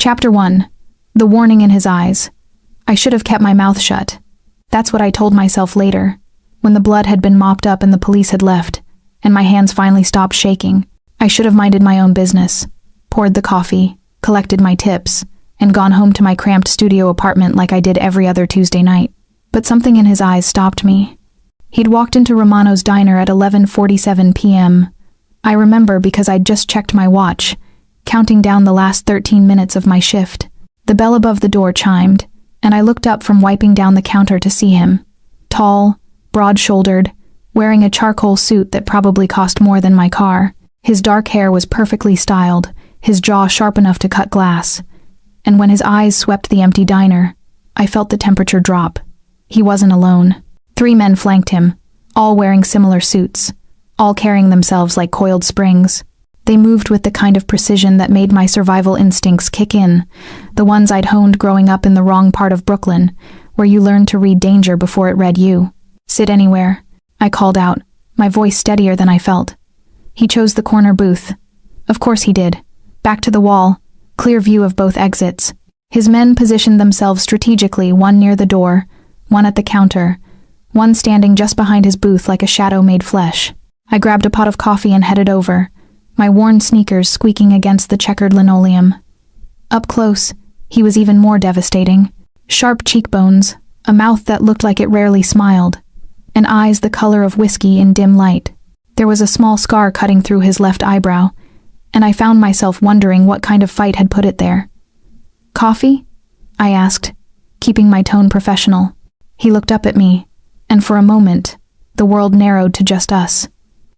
Chapter 1. The warning in his eyes. I should have kept my mouth shut. That's what I told myself later, when the blood had been mopped up and the police had left, and my hands finally stopped shaking. I should have minded my own business, poured the coffee, collected my tips, and gone home to my cramped studio apartment like I did every other Tuesday night. But something in his eyes stopped me. He'd walked into Romano's diner at 11:47 p.m. I remember because I'd just checked my watch, counting down the last 13 minutes of my shift. The bell above the door chimed, and I looked up from wiping down the counter to see him. Tall, broad-shouldered, wearing a charcoal suit that probably cost more than my car. His dark hair was perfectly styled, his jaw sharp enough to cut glass. And when his eyes swept the empty diner, I felt the temperature drop. He wasn't alone. 3 men flanked him, all wearing similar suits, all carrying themselves like coiled springs. They moved with the kind of precision that made my survival instincts kick in, the ones I'd honed growing up in the wrong part of Brooklyn, where you learned to read danger before it read you. "Sit anywhere," I called out, my voice steadier than I felt. He chose the corner booth. Of course he did. Back to the wall, clear view of both exits. His men positioned themselves strategically, one near the door, one at the counter, one standing just behind his booth like a shadow made flesh. I grabbed a pot of coffee and headed over, my worn sneakers squeaking against the checkered linoleum. Up close, he was even more devastating. Sharp cheekbones, a mouth that looked like it rarely smiled, and eyes the color of whiskey in dim light. There was a small scar cutting through his left eyebrow, and I found myself wondering what kind of fight had put it there. "Coffee?" I asked, keeping my tone professional. He looked up at me, and for a moment, the world narrowed to just us.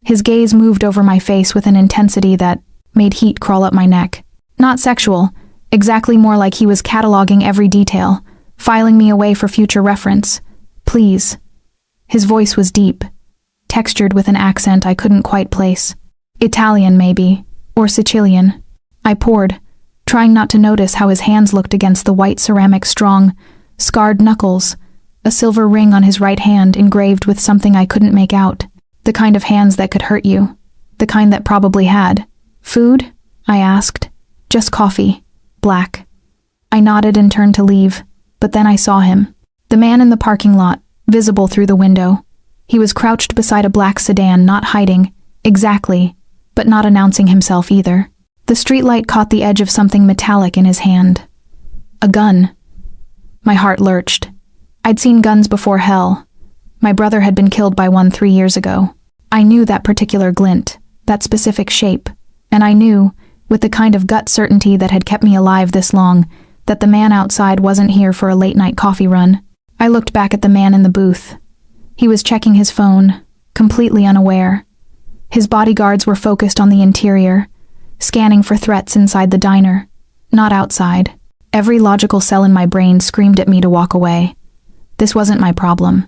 His gaze moved over my face with an intensity that made heat crawl up my neck. Not sexual, exactly more like he was cataloging every detail, filing me away for future reference. "Please." His voice was deep, textured with an accent I couldn't quite place. Italian, maybe, or Sicilian. I poured, trying not to notice how his hands looked against the white ceramic strong, scarred knuckles, a silver ring on his right hand engraved with something I couldn't make out. The kind of hands that could hurt you. The kind that probably had. "Food?" I asked. "Just coffee. Black." I nodded and turned to leave, but then I saw him. The man in the parking lot, visible through the window. He was crouched beside a black sedan, not hiding, exactly, but not announcing himself either. The streetlight caught the edge of something metallic in his hand. A gun. My heart lurched. I'd seen guns before hell. My brother had been killed by one 3 years ago. I knew that particular glint, that specific shape, and I knew, with the kind of gut certainty that had kept me alive this long, that the man outside wasn't here for a late-night coffee run. I looked back at the man in the booth. He was checking his phone, completely unaware. His bodyguards were focused on the interior, scanning for threats inside the diner, not outside. Every logical cell in my brain screamed at me to walk away. This wasn't my problem.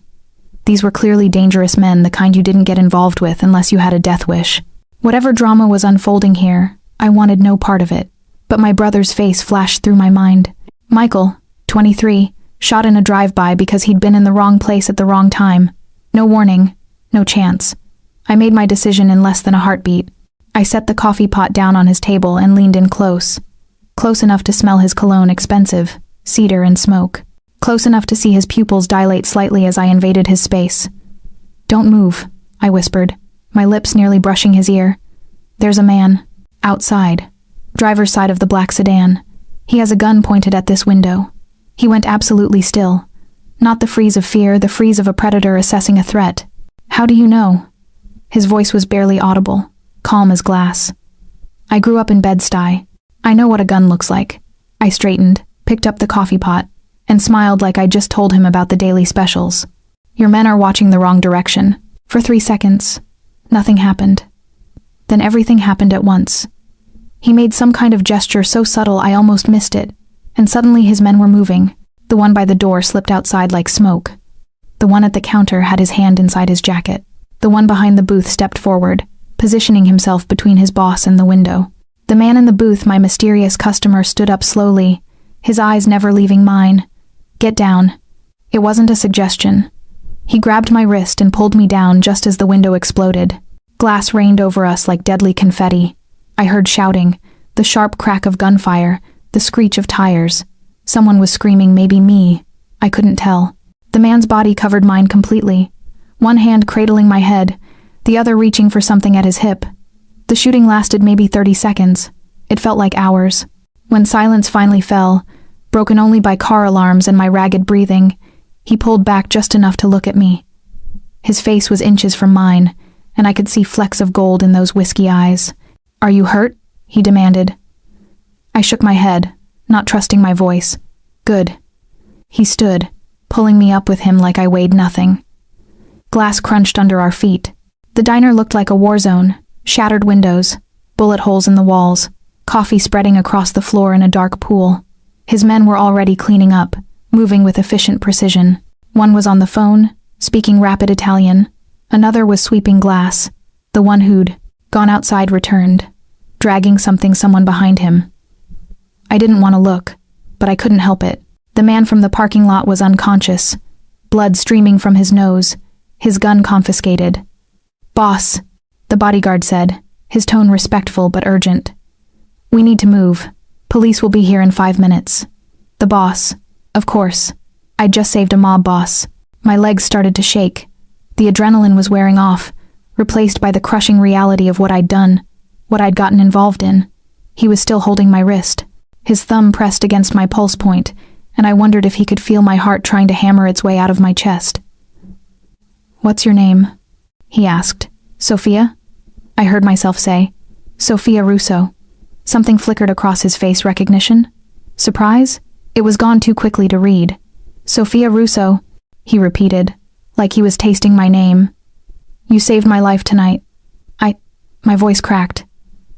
These were clearly dangerous men, the kind you didn't get involved with unless you had a death wish. Whatever drama was unfolding here, I wanted no part of it. But my brother's face flashed through my mind. Michael, 23, shot in a drive-by because he'd been in the wrong place at the wrong time. No warning, no chance. I made my decision in less than a heartbeat. I set the coffee pot down on his table and leaned in close enough to smell his cologne, expensive, cedar and smoke. Close enough to see his pupils dilate slightly as I invaded his space. "Don't move," I whispered, my lips nearly brushing his ear. "There's a man. Outside. Driver's side of the black sedan. He has a gun pointed at this window." He went absolutely still. Not the freeze of fear, the freeze of a predator assessing a threat. "How do you know?" His voice was barely audible, calm as glass. "I grew up in Bed-Stuy. I know what a gun looks like." I straightened, picked up the coffee pot, and smiled like I'd just told him about the daily specials. "Your men are watching the wrong direction." For 3 seconds, nothing happened. Then everything happened at once. He made some kind of gesture so subtle I almost missed it, and suddenly his men were moving. The one by the door slipped outside like smoke. The one at the counter had his hand inside his jacket. The one behind the booth stepped forward, positioning himself between his boss and the window. The man in the booth, my mysterious customer, stood up slowly, his eyes never leaving mine. "Get down." It wasn't a suggestion. He grabbed my wrist and pulled me down just as the window exploded. Glass rained over us like deadly confetti. I heard shouting, the sharp crack of gunfire, the screech of tires. Someone was screaming, maybe me. I couldn't tell. The man's body covered mine completely, one hand cradling my head, the other reaching for something at his hip. The shooting lasted maybe 30 seconds. It felt like hours. When silence finally fell, broken only by car alarms and my ragged breathing, he pulled back just enough to look at me. His face was inches from mine, and I could see flecks of gold in those whiskey eyes. "Are you hurt?" he demanded. I shook my head, not trusting my voice. "Good." He stood, pulling me up with him like I weighed nothing. Glass crunched under our feet. The diner looked like a war zone, shattered windows, bullet holes in the walls, coffee spreading across the floor in a dark pool. His men were already cleaning up, moving with efficient precision. One was on the phone, speaking rapid Italian. Another was sweeping glass. The one who'd gone outside returned, dragging someone behind him. I didn't want to look, but I couldn't help it. The man from the parking lot was unconscious, blood streaming from his nose, his gun confiscated. "Boss," the bodyguard said, his tone respectful but urgent. "We need to move. Police will be here in 5 minutes." The boss. Of course. I'd just saved a mob boss. My legs started to shake. The adrenaline was wearing off, replaced by the crushing reality of what I'd done, what I'd gotten involved in. He was still holding my wrist. His thumb pressed against my pulse point, and I wondered if he could feel my heart trying to hammer its way out of my chest. "What's your name?" he asked. "Sophia?" I heard myself say. "Sophia Russo." Something flickered across his face. Recognition? Surprise? It was gone too quickly to read. "Sophia Russo," he repeated, like he was tasting my name. "You saved my life tonight." My voice cracked.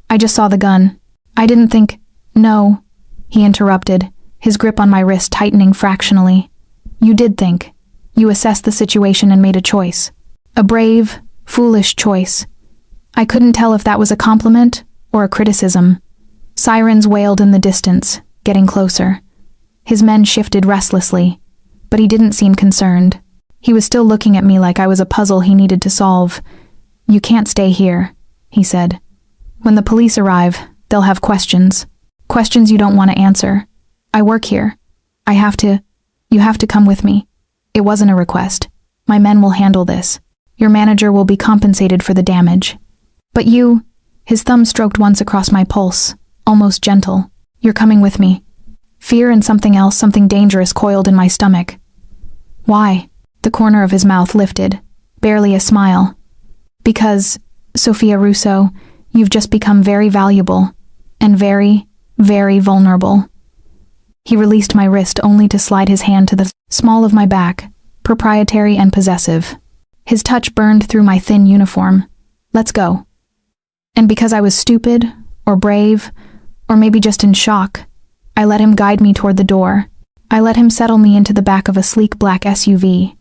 "I just saw the gun. I didn't think—" "No," he interrupted, his grip on my wrist tightening fractionally. "You did think. You assessed the situation and made a choice. A brave, foolish choice." I couldn't tell if that was a compliment or a criticism. Sirens wailed in the distance, getting closer. His men shifted restlessly, but he didn't seem concerned. He was still looking at me like I was a puzzle he needed to solve. "You can't stay here," he said. "When the police arrive, they'll have questions. Questions you don't want to answer. I work here. You have to come with me." It wasn't a request. "My men will handle this. Your manager will be compensated for the damage. But you—" His thumb stroked once across my pulse, almost gentle. "You're coming with me." Fear and something else, something dangerous, coiled in my stomach. "Why?" The corner of his mouth lifted, barely a smile. "Because, Sophia Russo, you've just become very valuable, and very, very vulnerable." He released my wrist only to slide his hand to the small of my back, proprietary and possessive. His touch burned through my thin uniform. "Let's go." And because I was stupid, or brave, or maybe just in shock, I let him guide me toward the door. I let him settle me into the back of a sleek black SUV.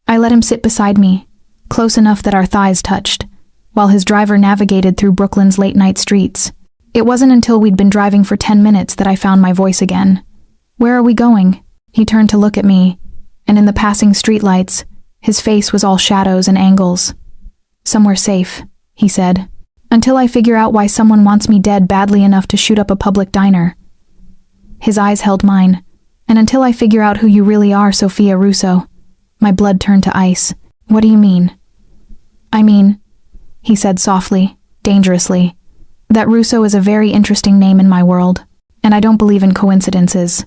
I let him sit beside me, close enough that our thighs touched, while his driver navigated through Brooklyn's late-night streets. It wasn't until we'd been driving for 10 minutes that I found my voice again. "Where are we going?" He turned to look at me, and in the passing streetlights, his face was all shadows and angles. "Somewhere safe," he said, "until I figure out why someone wants me dead badly enough to shoot up a public diner." His eyes held mine. "And until I figure out who you really are, Sophia Russo." My blood turned to ice. "What do you mean?" "I mean," he said softly, dangerously, "that Russo is a very interesting name in my world, and I don't believe in coincidences."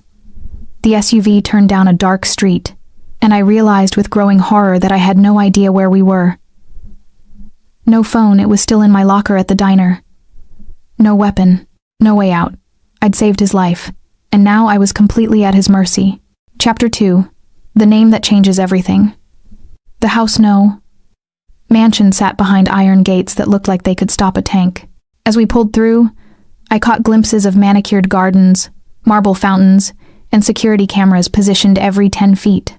The SUV turned down a dark street, and I realized with growing horror that I had no idea where we were. No phone, it was still in my locker at the diner. No weapon, no way out. I'd saved his life, and now I was completely at his mercy. Chapter 2. The Name That Changes Everything. The house mansion sat behind iron gates that looked like they could stop a tank. As we pulled through, I caught glimpses of manicured gardens, marble fountains, and security cameras positioned every 10 feet.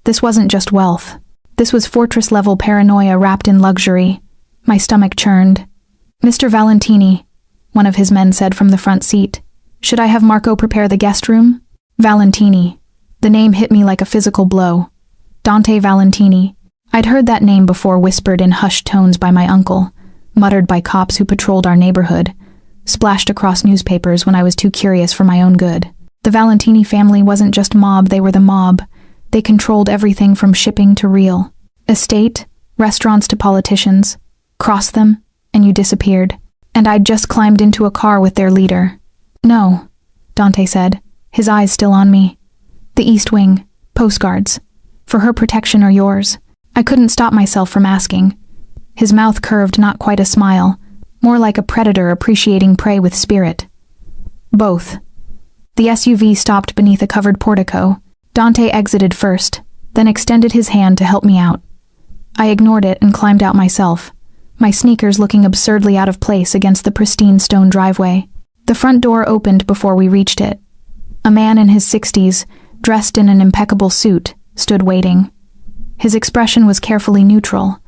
This wasn't just wealth. This was fortress-level paranoia wrapped in luxury. My stomach churned. "Mr. Valentini," one of his men said from the front seat. "Should I have Marco prepare the guest room?" Valentini. The name hit me like a physical blow. Dante Valentini. I'd heard that name before, whispered in hushed tones by my uncle, muttered by cops who patrolled our neighborhood, splashed across newspapers when I was too curious for my own good. The Valentini family wasn't just mob, they were the mob. They controlled everything from shipping to real estate, restaurants to politicians. Cross them, and you disappeared. And I'd just climbed into a car with their leader. No, Dante said, his eyes still on me. The East Wing, postcards. For her protection or yours? I couldn't stop myself from asking. His mouth curved, not quite a smile, more like a predator appreciating prey with spirit. Both. The SUV stopped beneath a covered portico. Dante exited first, then extended his hand to help me out. I ignored it and climbed out myself, my sneakers looking absurdly out of place against the pristine stone driveway. The front door opened before we reached it. A man in his 60s, dressed in an impeccable suit, stood waiting. His expression was carefully neutral,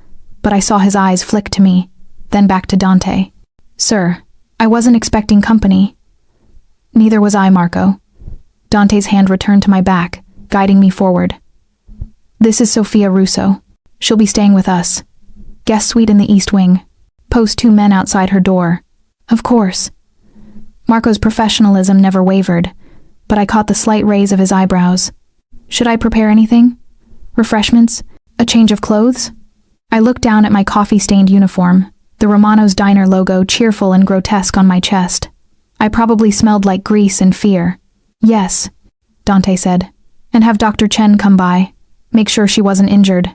but I saw his eyes flick to me, then back to Dante. Sir, I wasn't expecting company. Neither was I, Marco. Dante's hand returned to my back, guiding me forward. This is Sofia Russo. She'll be staying with us. Guest suite in the East Wing. Post 2 men outside her door. Of course. Marco's professionalism never wavered, but I caught the slight raise of his eyebrows. Should I prepare anything? Refreshments? A change of clothes? I looked down at my coffee-stained uniform, the Romano's Diner logo cheerful and grotesque on my chest. I probably smelled like grease and fear. Yes, Dante said, and have Dr. Chen come by. Make sure she wasn't injured.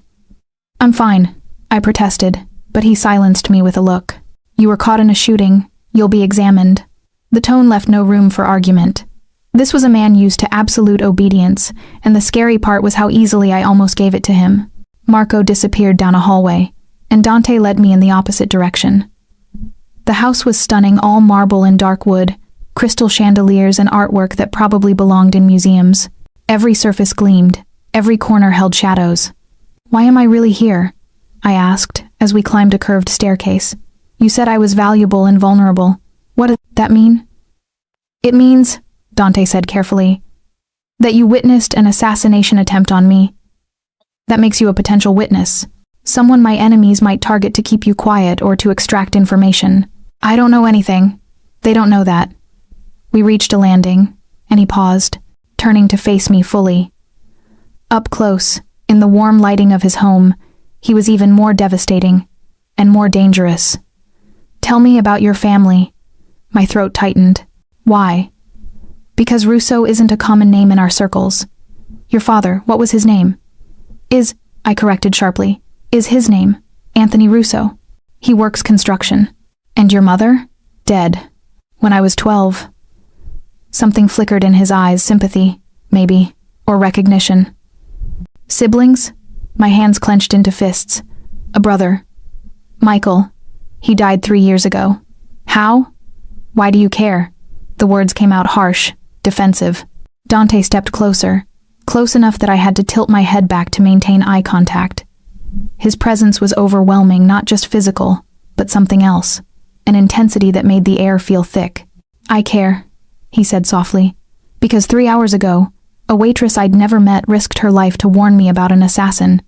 I'm fine, I protested, but he silenced me with a look. You were caught in a shooting. You'll be examined. The tone left no room for argument. This was a man used to absolute obedience, and the scary part was how easily I almost gave it to him. Marco disappeared down a hallway, and Dante led me in the opposite direction. The house was stunning, all marble and dark wood, crystal chandeliers and artwork that probably belonged in museums. Every surface gleamed, every corner held shadows. Why am I really here? I asked, as we climbed a curved staircase. You said I was valuable and vulnerable. What does that mean? It means, Dante said carefully, that you witnessed an assassination attempt on me. That makes you a potential witness. Someone my enemies might target to keep you quiet or to extract information. I don't know anything. They don't know that. We reached a landing, and he paused, turning to face me fully. Up close, in the warm lighting of his home, he was even more devastating and more dangerous. Tell me about your family. My throat tightened. Why? Because Russo isn't a common name in our circles. Your father, what was his name? I corrected sharply, is his name, Anthony Russo. He works construction. And your mother? Dead. When I was 12. Something flickered in his eyes, sympathy, maybe, or recognition. Siblings? My hands clenched into fists. A brother. Michael. He died 3 years ago. How? Why do you care? The words came out harsh, defensive. Dante stepped closer, close enough that I had to tilt my head back to maintain eye contact. His presence was overwhelming, not just physical, but something else, an intensity that made the air feel thick. I care, he said softly, because 3 hours ago, a waitress I'd never met risked her life to warn me about an assassin.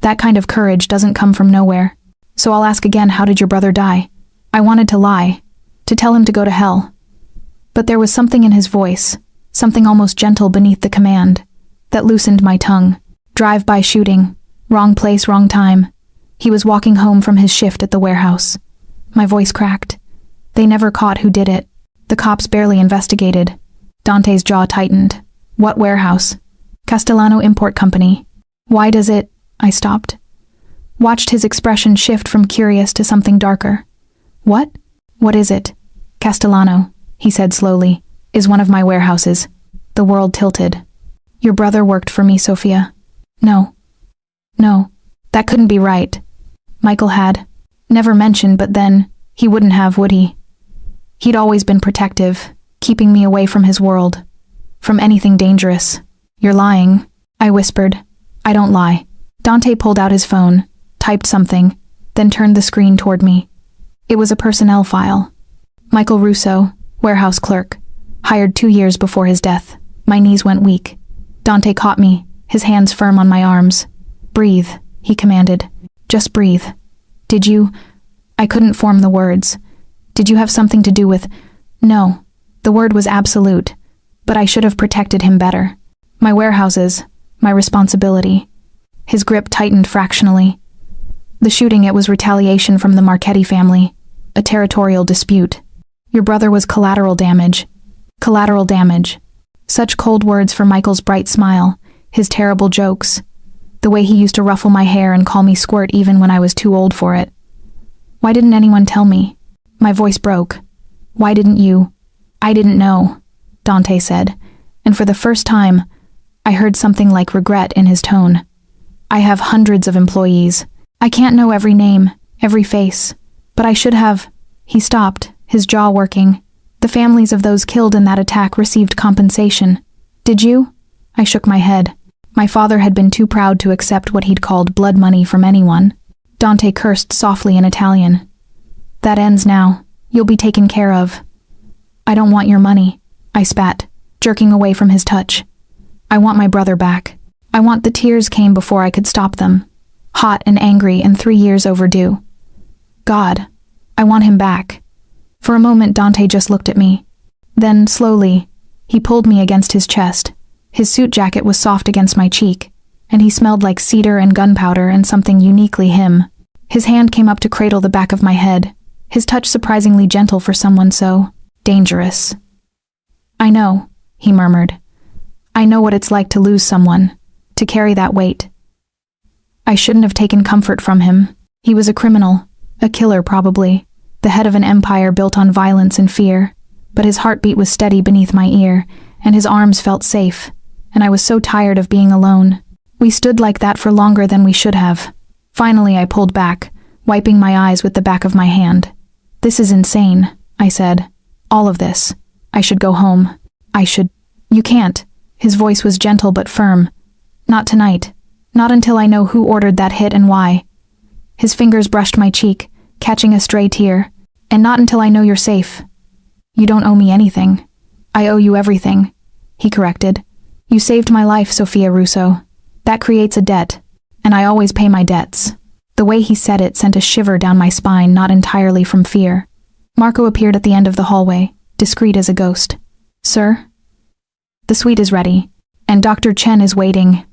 That kind of courage doesn't come from nowhere. So I'll ask again, how did your brother die? I wanted to lie, to tell him to go to hell. But there was something in his voice, something almost gentle beneath the command, that loosened my tongue. Drive-by shooting, wrong place, wrong time. He was walking home from his shift at the warehouse. My voice cracked. They never caught who did it. The cops barely investigated. Dante's jaw tightened. What warehouse? Castellano Import Company. Why does it? I stopped. Watched his expression shift from curious to something darker. What? What is it? Castellano, he said slowly, is one of my warehouses. The world tilted. Your brother worked for me, Sofia. No, that couldn't be right. Michael had. Never mentioned, but then, he wouldn't have, would he? He'd always been protective, keeping me away from his world. From anything dangerous. You're lying, I whispered. I don't lie. Dante pulled out his phone, typed something, then turned the screen toward me. It was a personnel file. Michael Russo, warehouse clerk, hired 2 years before his death. My knees went weak. Dante caught me, his hands firm on my arms. Breathe, he commanded. Just breathe. Did you... I couldn't form the words. Did you have something to do with No, the word was absolute, but I should have protected him better. My warehouses, my responsibility. His grip tightened fractionally. The shooting, it was retaliation from the Marchetti family, a territorial dispute. Your brother was collateral damage. Collateral damage. Such cold words for Michael's bright smile, his terrible jokes, the way he used to ruffle my hair and call me squirt even when I was too old for it. Why didn't anyone tell me? My voice broke. Why didn't you? I didn't know, Dante said, and for the first time, I heard something like regret in his tone. I have hundreds of employees. I can't know every name, every face, but I should have. He stopped, his jaw working. The families of those killed in that attack received compensation. Did you? I shook my head. My father had been too proud to accept what he'd called blood money from anyone. Dante cursed softly in Italian. That ends now. You'll be taken care of. I don't want your money, I spat, jerking away from his touch. I want my brother back. I want. The tears came before I could stop them. Hot and angry and 3 years overdue. God, I want him back. For a moment Dante just looked at me. Then, slowly, he pulled me against his chest. His suit jacket was soft against my cheek, and he smelled like cedar and gunpowder and something uniquely him. His hand came up to cradle the back of my head, his touch surprisingly gentle for someone so dangerous. I know, he murmured. I know what it's like to lose someone, to carry that weight. I shouldn't have taken comfort from him. He was a criminal, a killer probably, the head of an empire built on violence and fear, but his heartbeat was steady beneath my ear, and his arms felt safe, and I was so tired of being alone. We stood like that for longer than we should have. Finally I pulled back, wiping my eyes with the back of my hand. This is insane, I said. All of this. I should go home. I should. You can't. His voice was gentle but firm. Not tonight. Not until I know who ordered that hit and why. His fingers brushed my cheek, catching a stray tear. And not until I know you're safe. You don't owe me anything. I owe you everything, he corrected. You saved my life, Sophia Russo. That creates a debt, and I always pay my debts. The way he said it sent a shiver down my spine, not entirely from fear. Marco appeared at the end of the hallway, discreet as a ghost. Sir? The suite is ready, and Dr. Chen is waiting.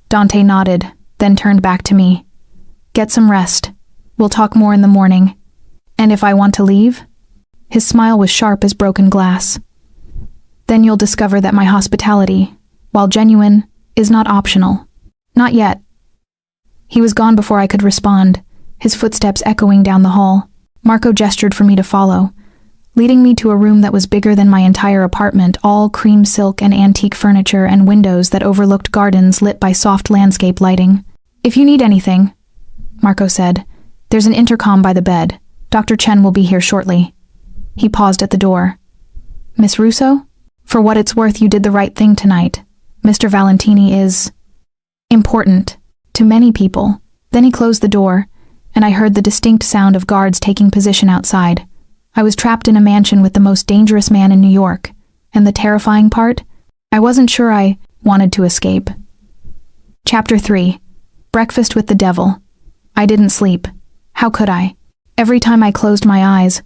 Dante nodded, then turned back to me. Get some rest. We'll talk more in the morning. And if I want to leave? His smile was sharp as broken glass. Then you'll discover that my hospitality, while genuine, is not optional. Not yet. He was gone before I could respond, his footsteps echoing down the hall. Marco gestured for me to follow, leading me to a room that was bigger than my entire apartment, all cream silk and antique furniture and windows that overlooked gardens lit by soft landscape lighting. If you need anything, Marco said, there's an intercom by the bed. Dr. Chen will be here shortly. He paused at the door. Miss Russo? For what it's worth, you did the right thing tonight. Mr. Valentini is important to many people. Then he closed the door, and I heard the distinct sound of guards taking position outside. I was trapped in a mansion with the most dangerous man in New York, and the terrifying part? I wasn't sure I wanted to escape. Chapter 3. Breakfast with the Devil. I didn't sleep. How could I? Every time I closed my eyes,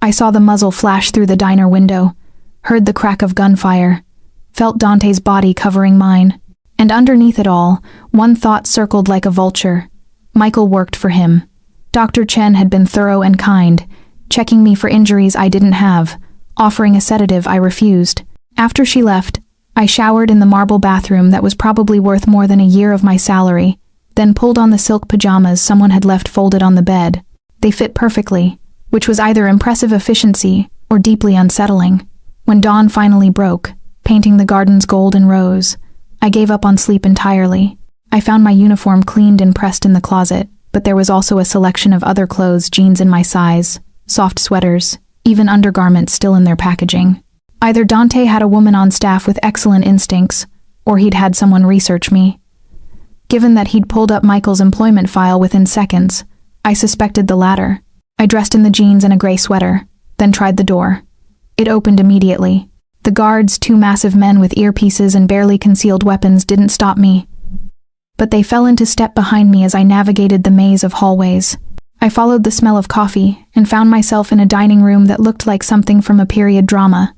I saw the muzzle flash through the diner window, heard the crack of gunfire, felt Dante's body covering mine, and underneath it all, one thought circled like a vulture. Michael worked for him. Dr. Chen had been thorough and kind, checking me for injuries I didn't have, offering a sedative I refused. After she left, I showered in the marble bathroom that was probably worth more than a year of my salary, then pulled on the silk pajamas someone had left folded on the bed. They fit perfectly, which was either impressive efficiency or deeply unsettling. When dawn finally broke, painting the gardens gold and rose, I gave up on sleep entirely. I found my uniform cleaned and pressed in the closet, but there was also a selection of other clothes, jeans in my size, soft sweaters, even undergarments still in their packaging. Either Dante had a woman on staff with excellent instincts, or he'd had someone research me. Given that he'd pulled up Michael's employment file within seconds, I suspected the latter. I dressed in the jeans and a gray sweater, then tried the door. It opened immediately. The guards, 2 massive men with earpieces and barely concealed weapons, didn't stop me. But they fell into step behind me as I navigated the maze of hallways. I followed the smell of coffee and found myself in a dining room that looked like something from a period drama.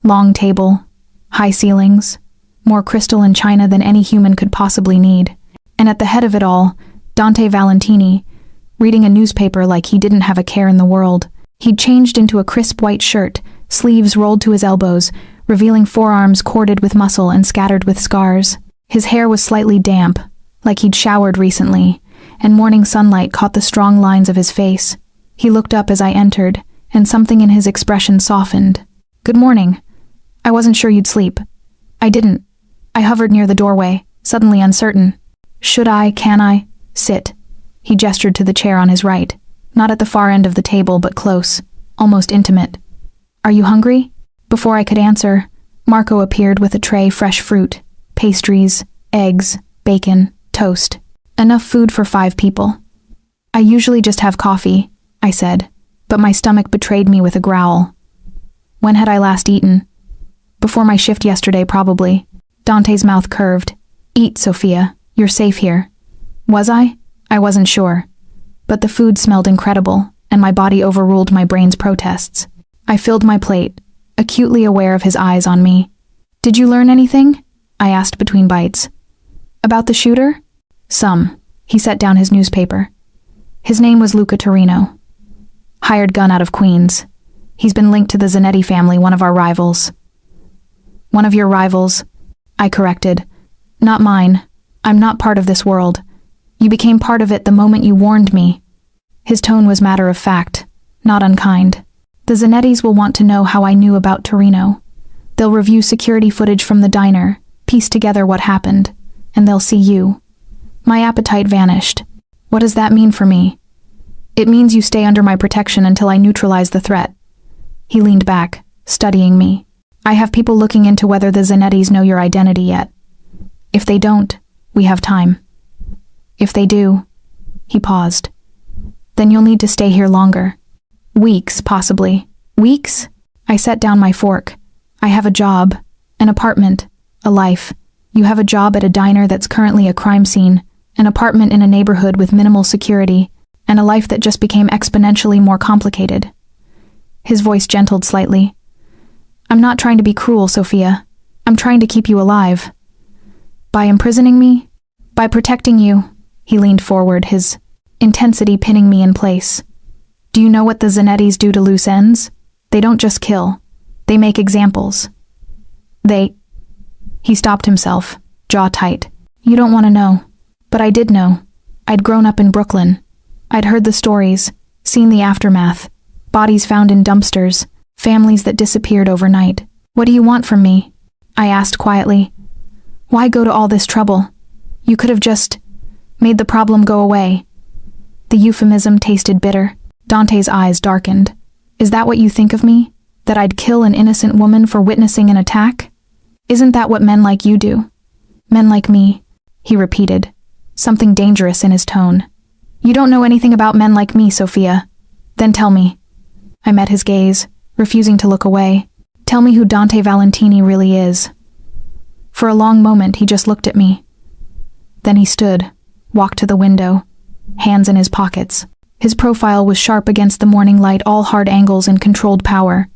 Long table, high ceilings, more crystal and china than any human could possibly need. And at the head of it all, Dante Valentini, reading a newspaper like he didn't have a care in the world. He'd changed into a crisp white shirt, sleeves rolled to his elbows, revealing forearms corded with muscle and scattered with scars. His hair was slightly damp, like he'd showered recently, and morning sunlight caught the strong lines of his face. He looked up as I entered, and something in his expression softened. "Good morning. I wasn't sure you'd sleep." "I didn't." I hovered near the doorway, suddenly uncertain. Can I, sit?" He gestured to the chair on his right, not at the far end of the table but close, almost intimate. "Are you hungry?" Before I could answer, Marco appeared with a tray fresh fruit, pastries, eggs, bacon, toast. Enough food for 5 people. "I usually just have coffee," I said, but my stomach betrayed me with a growl. When had I last eaten? Before my shift yesterday, probably. Dante's mouth curved. "Eat, Sophia. You're safe here." Was I? I wasn't sure. But the food smelled incredible, and my body overruled my brain's protests. I filled my plate, acutely aware of his eyes on me. "Did you learn anything?" I asked between bites. "About the shooter?" "Some." He set down his newspaper. "His name was Luca Torino. Hired gun out of Queens. He's been linked to the Zanetti family, one of our rivals." "One of your rivals?" I corrected. "Not mine. I'm not part of this world. You became part of it the moment you warned me." His tone was matter of fact, not unkind. "The Zanettis will want to know how I knew about Torino. They'll review security footage from the diner, piece together what happened, and they'll see you." My appetite vanished. "What does that mean for me?" "It means you stay under my protection until I neutralize the threat." He leaned back, studying me. "I have people looking into whether the Zanettis know your identity yet. If they don't, we have time. If they do," he paused, "then you'll need to stay here longer. Weeks, possibly." "Weeks?" I set down my fork. "I have a job, an apartment, a life. You have a job at a diner that's currently a crime scene, an apartment in a neighborhood with minimal security, and a life that just became exponentially more complicated." His voice gentled slightly. "I'm not trying to be cruel, Sophia. I'm trying to keep you alive." "By imprisoning me? By protecting you?" He leaned forward, his intensity pinning me in place. "Do you know what the Zanettis do to loose ends? They don't just kill. They make examples. He stopped himself, jaw tight. "You don't want to know." But I did know. I'd grown up in Brooklyn. I'd heard the stories, seen the aftermath, bodies found in dumpsters, families that disappeared overnight. "What do you want from me?" I asked quietly. "Why go to all this trouble? You could have just made the problem go away." The euphemism tasted bitter. Dante's eyes darkened. "Is that what you think of me? That I'd kill an innocent woman for witnessing an attack? Isn't that what men like you do?" "Men like me," he repeated, something dangerous in his tone. "You don't know anything about men like me, Sophia. Then tell me." I met his gaze, refusing to look away. "Tell me who Dante Valentini really is." For a long moment, he just looked at me. Then he stood, walked to the window, hands in his pockets. His profile was sharp against the morning light, all hard angles and controlled power.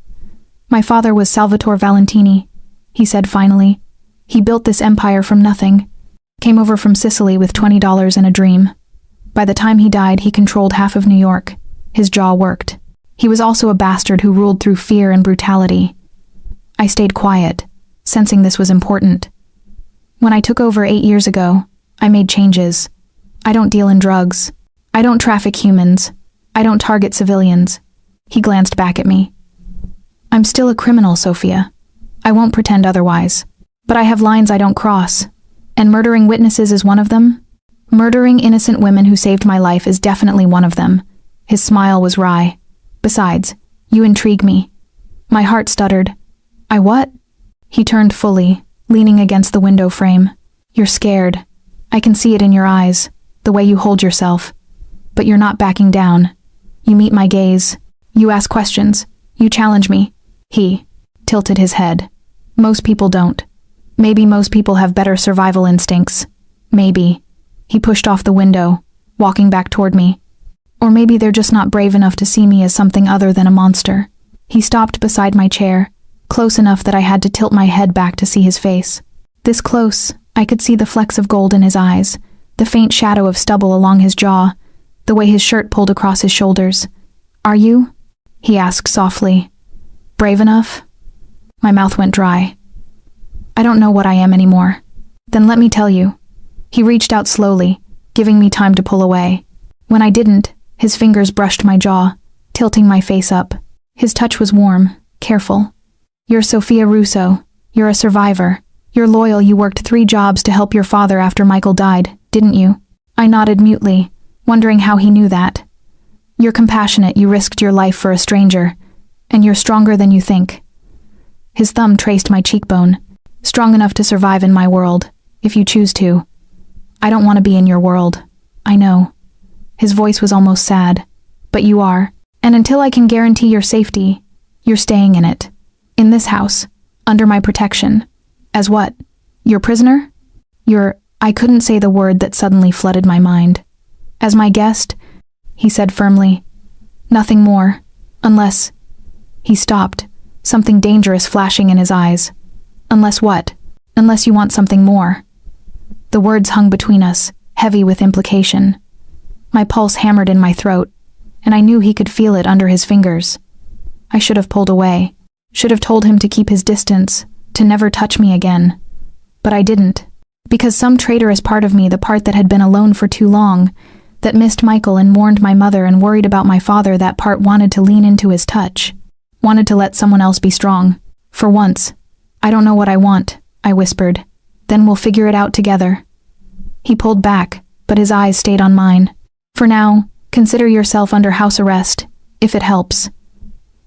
"My father was Salvatore Valentini," he said finally. "He built this empire from nothing. Came over from Sicily with $20 and a dream. By the time he died, he controlled half of New York. His jaw worked. He was also a bastard who ruled through fear and brutality." I stayed quiet, sensing this was important. "When I took over 8 years ago, I made changes. I don't deal in drugs. I don't traffic humans. I don't target civilians." He glanced back at me. "I'm still a criminal, Sophia. I won't pretend otherwise. But I have lines I don't cross. And murdering witnesses is one of them. Murdering innocent women who saved my life is definitely one of them." His smile was wry. "Besides, you intrigue me." My heart stuttered. "I what?" He turned fully, leaning against the window frame. "You're scared. I can see it in your eyes, the way you hold yourself. But you're not backing down. You meet my gaze. You ask questions. You challenge me." He tilted his head. "Most people don't. Maybe most people have better survival instincts. Maybe." He pushed off the window, walking back toward me. Or maybe they're just not brave enough to see me as something other than a monster. He stopped beside my chair, close enough that I had to tilt my head back to see his face. This close, I could see the flecks of gold in his eyes, the faint shadow of stubble along his jaw, the way his shirt pulled across his shoulders. "Are you?" he asked softly. "Brave enough?" My mouth went dry. "I don't know what I am anymore." "Then let me tell you." He reached out slowly, giving me time to pull away. When I didn't, his fingers brushed my jaw, tilting my face up. His touch was warm, careful. "You're Sophia Russo. You're a survivor. You're loyal. You worked 3 jobs to help your father after Michael died, didn't you?" I nodded mutely, wondering how he knew that. "You're compassionate. You risked your life for a stranger. And you're stronger than you think." His thumb traced my cheekbone. "Strong enough to survive in my world, if you choose to. I don't want to be in your world. I know." His voice was almost sad. "But you are. And until I can guarantee your safety, you're staying in it. In this house, under my protection. As what? Your prisoner? I couldn't say the word that suddenly flooded my mind. "As my guest," he said firmly. "Nothing more. Unless..." He stopped, something dangerous flashing in his eyes. "Unless what? Unless you want something more." The words hung between us, heavy with implication. My pulse hammered in my throat, and I knew he could feel it under his fingers. I should have pulled away, should have told him to keep his distance, to never touch me again. But I didn't, because some traitorous part of me, the part that had been alone for too long, that missed Michael and mourned my mother and worried about my father, that part wanted to lean into his touch, wanted to let someone else be strong. For once. "I don't know what I want," I whispered. "Then we'll figure it out together." He pulled back, but his eyes stayed on mine. "For now, consider yourself under house arrest, if it helps.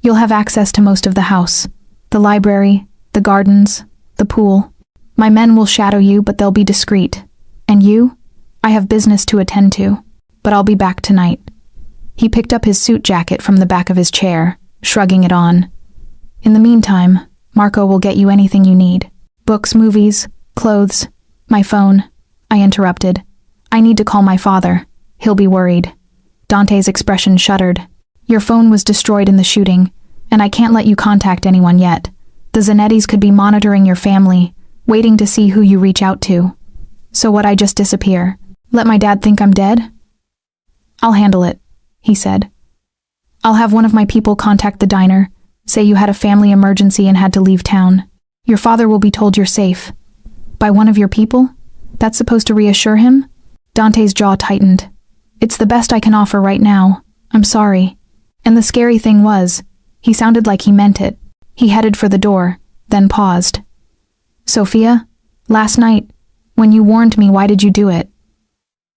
You'll have access to most of the house. The library, the gardens, the pool. My men will shadow you, but they'll be discreet. And you? I have business to attend to, but I'll be back tonight." He picked up his suit jacket from the back of his chair, shrugging it on. "In the meantime, Marco will get you anything you need. Books, movies, clothes, my phone." I interrupted. "I need to call my father. He'll be worried." Dante's expression shuddered. "Your phone was destroyed in the shooting, and I can't let you contact anyone yet. The Zanettis could be monitoring your family, waiting to see who you reach out to. So would I just disappear? Let my dad think I'm dead?" "I'll handle it," he said. "I'll have one of my people contact the diner, say you had a family emergency and had to leave town. Your father will be told you're safe." "By one of your people? That's supposed to reassure him?" Dante's jaw tightened. "It's the best I can offer right now. I'm sorry." And the scary thing was, he sounded like he meant it. He headed for the door, then paused. "Sophia, last night, when you warned me, why did you do it?"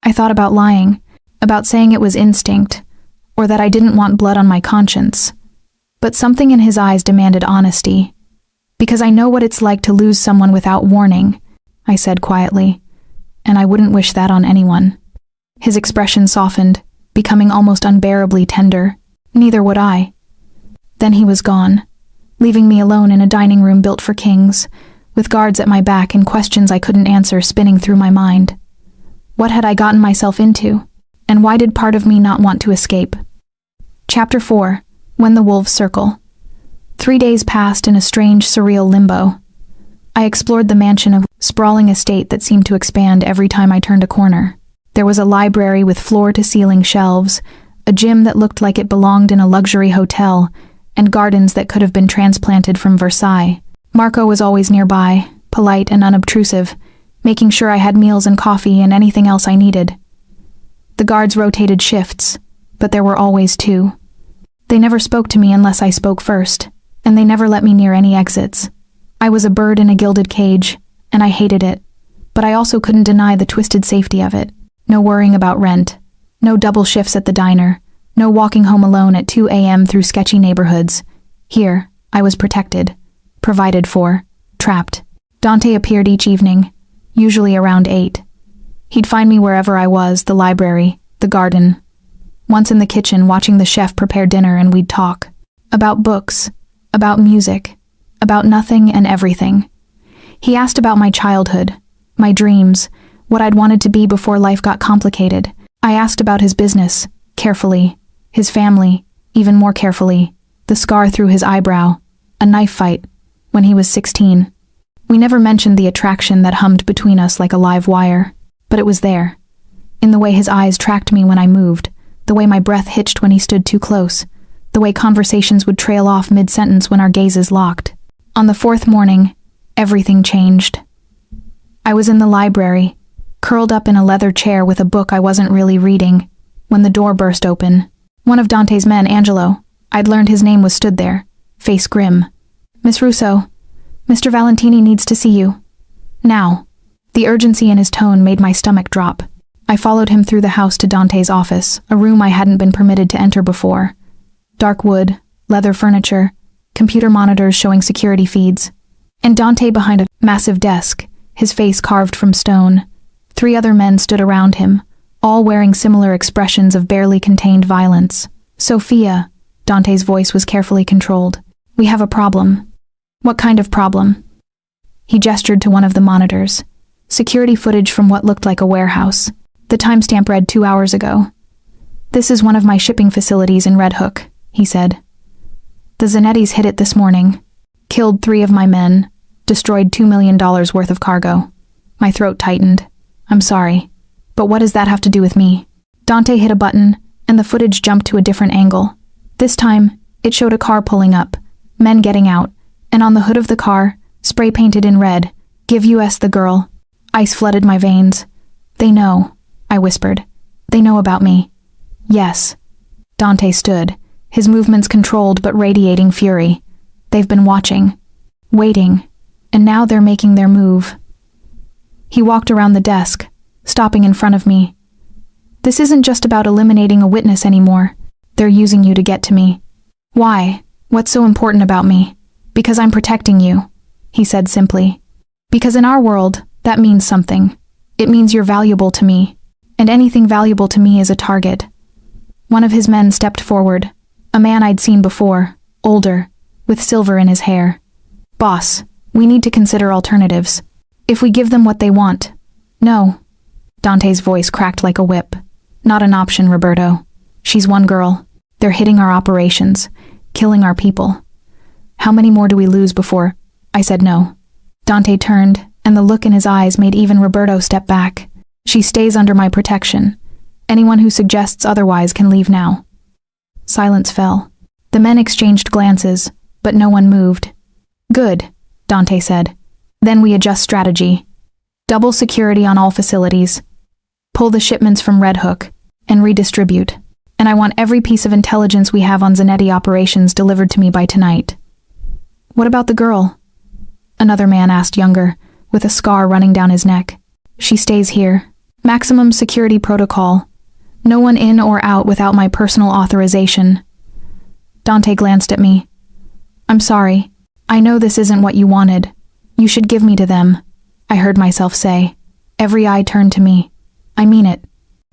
I thought about lying, about saying it was instinct, or that I didn't want blood on my conscience. But something in his eyes demanded honesty. "Because I know what it's like to lose someone without warning," I said quietly, "and I wouldn't wish that on anyone." His expression softened, becoming almost unbearably tender. "Neither would I." Then he was gone, leaving me alone in a dining room built for kings, with guards at my back and questions I couldn't answer spinning through my mind. What had I gotten myself into? And why did part of me not want to escape? Chapter 4. When the Wolves Circle. 3 days passed in a strange, surreal limbo. I explored the mansion, of sprawling estate that seemed to expand every time I turned a corner. There was a library with floor-to-ceiling shelves, a gym that looked like it belonged in a luxury hotel, and gardens that could have been transplanted from Versailles. Marco was always nearby, polite and unobtrusive, making sure I had meals and coffee and anything else I needed. The guards rotated shifts, but there were always 2. They never spoke to me unless I spoke first, and they never let me near any exits. I was a bird in a gilded cage, and I hated it, but I also couldn't deny the twisted safety of it. No worrying about rent, no double shifts at the diner, no walking home alone at 2 a.m. through sketchy neighborhoods. Here, I was protected, provided for, trapped. Dante appeared each evening, usually around 8. He'd find me wherever I was, the library, the garden. Once in the kitchen watching the chef prepare dinner, and we'd talk. About books, about music, about nothing and everything. He asked about my childhood, my dreams, what I'd wanted to be before life got complicated. I asked about his business, Carefully. His family, even more carefully. The scar through his eyebrow. A knife fight. When he was 16. We never mentioned the attraction that hummed between us like a live wire. But it was there. In the way his eyes tracked me when I moved. The way my breath hitched when he stood too close. The way conversations would trail off mid-sentence when our gazes locked. On the fourth morning, everything changed. I was in the library, curled up in a leather chair with a book I wasn't really reading, when the door burst open. One of Dante's men, Angelo, I'd learned his name, was stood there, face grim. "Miss Russo, Mr. Valentini needs to see you. Now." The urgency in his tone made my stomach drop. I followed him through the house to Dante's office, a room I hadn't been permitted to enter before. Dark wood, leather furniture, computer monitors showing security feeds, and Dante behind a massive desk, his face carved from stone. 3 other men stood around him, all wearing similar expressions of barely contained violence. "Sophia," Dante's voice was carefully controlled. "We have a problem." "What kind of problem?" He gestured to one of the monitors. Security footage from what looked like a warehouse. The timestamp read 2 hours ago. "This is one of my shipping facilities in Red Hook," he said. "The Zanettis hit it this morning. Killed 3 of my men. Destroyed $2 million worth of cargo." My throat tightened. "I'm sorry. But what does that have to do with me?" Dante hit a button, and the footage jumped to a different angle. This time, it showed a car pulling up, men getting out, and on the hood of the car, spray painted in red, "Give US the girl." Ice flooded my veins. "They know," I whispered. "They know about me." "Yes." Dante stood, his movements controlled but radiating fury. "They've been watching. Waiting. And now they're making their move." He walked around the desk, stopping in front of me. "This isn't just about eliminating a witness anymore. They're using you to get to me." "Why? What's so important about me?" "Because I'm protecting you," he said simply. "Because in our world, that means something. It means you're valuable to me, and anything valuable to me is a target." One of his men stepped forward, a man I'd seen before, older, with silver in his hair. "Boss, we need to consider alternatives. If we give them what they want." "No." Dante's voice cracked like a whip. "Not an option, Roberto. She's one girl. They're hitting our operations, killing our people. How many more do we lose before—" I said no. Dante turned, and the look in his eyes made even Roberto step back. "She stays under my protection. Anyone who suggests otherwise can leave now." Silence fell. The men exchanged glances, but no one moved. "Good," Dante said. "Then we adjust strategy. Double security on all facilities. Pull the shipments from Red Hook, and redistribute. And I want every piece of intelligence we have on Zanetti operations delivered to me by tonight." "What about the girl?" Another man asked, younger, with a scar running down his neck. "She stays here. Maximum security protocol. No one in or out without my personal authorization." Dante glanced at me. "I'm sorry. I know this isn't what you wanted. You should give me to them," I heard myself say. Every eye turned to me. "I mean it.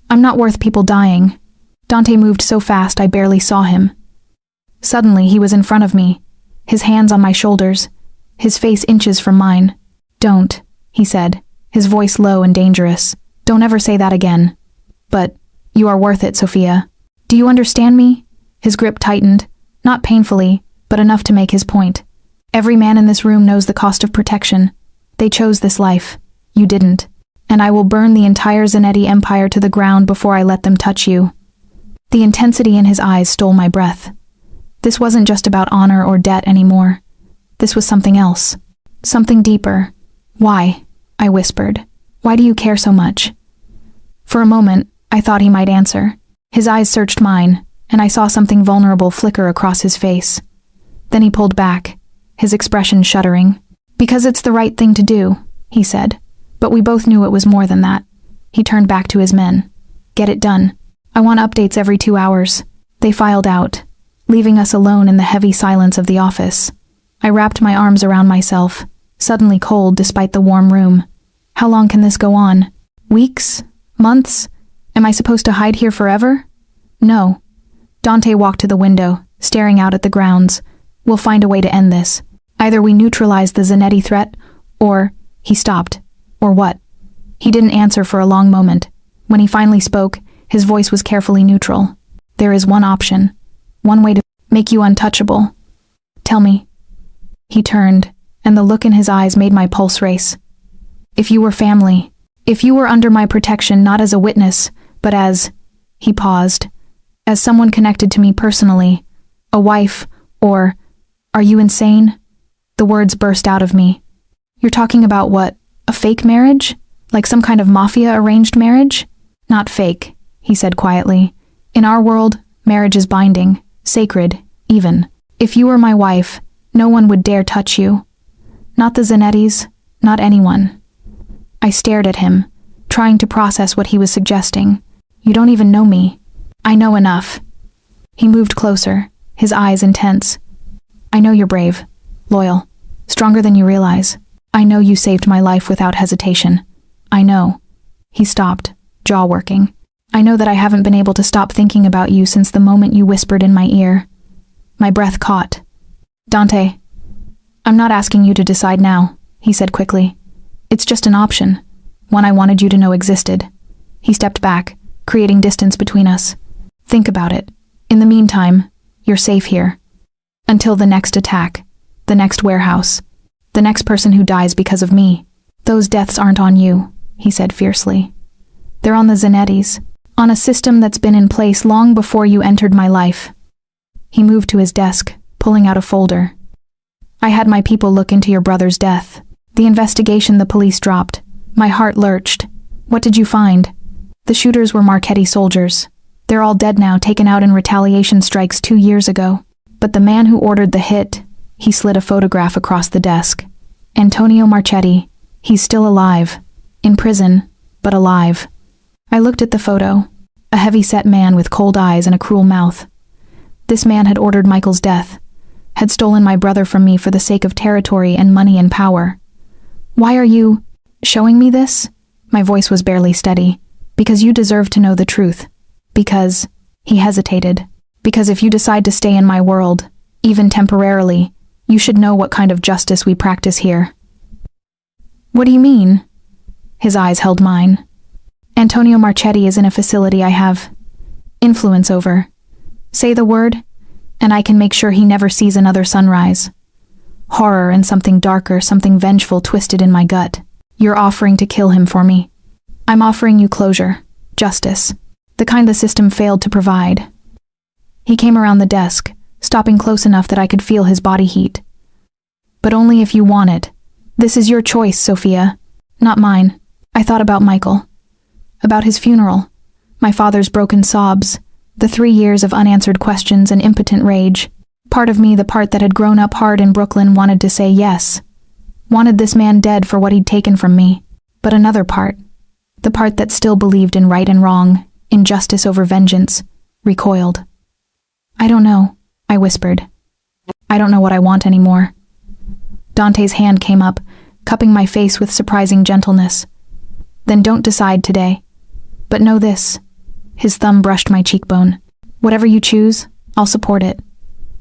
I'm not worth people dying." Dante moved so fast I barely saw him. Suddenly he was in front of me, his hands on my shoulders, his face inches from mine. "Don't," he said, his voice low and dangerous. "Don't ever say that again." "But you are worth it, Sophia. Do you understand me?" His grip tightened, not painfully, but enough to make his point. "Every man in this room knows the cost of protection. They chose this life. You didn't. And I will burn the entire Zanetti empire to the ground before I let them touch you." The intensity in his eyes stole my breath. This wasn't just about honor or debt anymore. This was something else. Something deeper. "Why?" I whispered. "Why do you care so much?" For a moment, I thought he might answer. His eyes searched mine, and I saw something vulnerable flicker across his face. Then he pulled back, his expression shuddering. "Because it's the right thing to do," he said. But we both knew it was more than that. He turned back to his men. "Get it done. I want updates every 2 hours." They filed out, leaving us alone in the heavy silence of the office. I wrapped my arms around myself, suddenly cold despite the warm room. How long can this go on? Weeks? Months? Am I supposed to hide here forever? No. Dante walked to the window, staring out at the grounds. "We'll find a way to end this. Either we neutralize the Zanetti threat, or—" He stopped. "Or what?" He didn't answer for a long moment. When he finally spoke, his voice was carefully neutral. There is one option, one way to make you untouchable. Tell me. He turned, and the look in his eyes made my pulse race. If you were family, if you were under my protection not as a witness, but as, he paused, as someone connected to me personally, a wife, or, are you insane? The words burst out of me. You're talking about what, a fake marriage? Like some kind of Mafia arranged marriage? Not fake, he said quietly. In our world, marriage is binding, sacred, even. If you were my wife, no one would dare touch you. Not the Zanettis, not anyone. I stared at him, trying to process what he was suggesting. You don't even know me. I know enough. He moved closer, his eyes intense. I know you're brave, loyal, stronger than you realize. I know you saved my life without hesitation. I know. He stopped, jaw working. I know that I haven't been able to stop thinking about you since the moment you whispered in my ear. My breath caught. Dante, I'm not asking you to decide now, he said quickly. It's just an option, one I wanted you to know existed. He stepped back, creating distance between us. Think about it. In the meantime, you're safe here. Until the next attack, the next warehouse, the next person who dies because of me. Those deaths aren't on you, he said fiercely. They're on the Zanettis, on a system that's been in place long before you entered my life. He moved to his desk, pulling out a folder. I had my people look into your brother's death. The investigation the police dropped. My heart lurched. What did you find? The shooters were Marchetti soldiers. They're all dead now, taken out in retaliation strikes 2 years ago. But the man who ordered the hit, he slid a photograph across the desk. Antonio Marchetti. He's still alive. In prison, but alive. I looked at the photo. A heavy-set man with cold eyes and a cruel mouth. This man had ordered Michael's death, had stolen my brother from me for the sake of territory and money and power. Why are you showing me this? My voice was barely steady. Because you deserve to know the truth. Because, he hesitated, because if you decide to stay in my world, even temporarily, you should know what kind of justice we practice here. What do you mean? His eyes held mine. Antonio Marchetti is in a facility I have influence over. Say the word, and I can make sure he never sees another sunrise. Horror and something darker, something vengeful twisted in my gut. You're offering to kill him for me. I'm offering you closure, justice, the kind the system failed to provide. He came around the desk, stopping close enough that I could feel his body heat. But only if you want it. This is your choice, Sophia, not mine. I thought about Michael, about his funeral, my father's broken sobs, the 3 years of unanswered questions and impotent rage. Part of me, the part that had grown up hard in Brooklyn, wanted to say yes, wanted this man dead for what he'd taken from me. But another part, the part that still believed in right and wrong, in justice over vengeance, recoiled. I don't know, I whispered. I don't know what I want anymore. Dante's hand came up, cupping my face with surprising gentleness. Then don't decide today. But know this. His thumb brushed my cheekbone. Whatever you choose, I'll support it.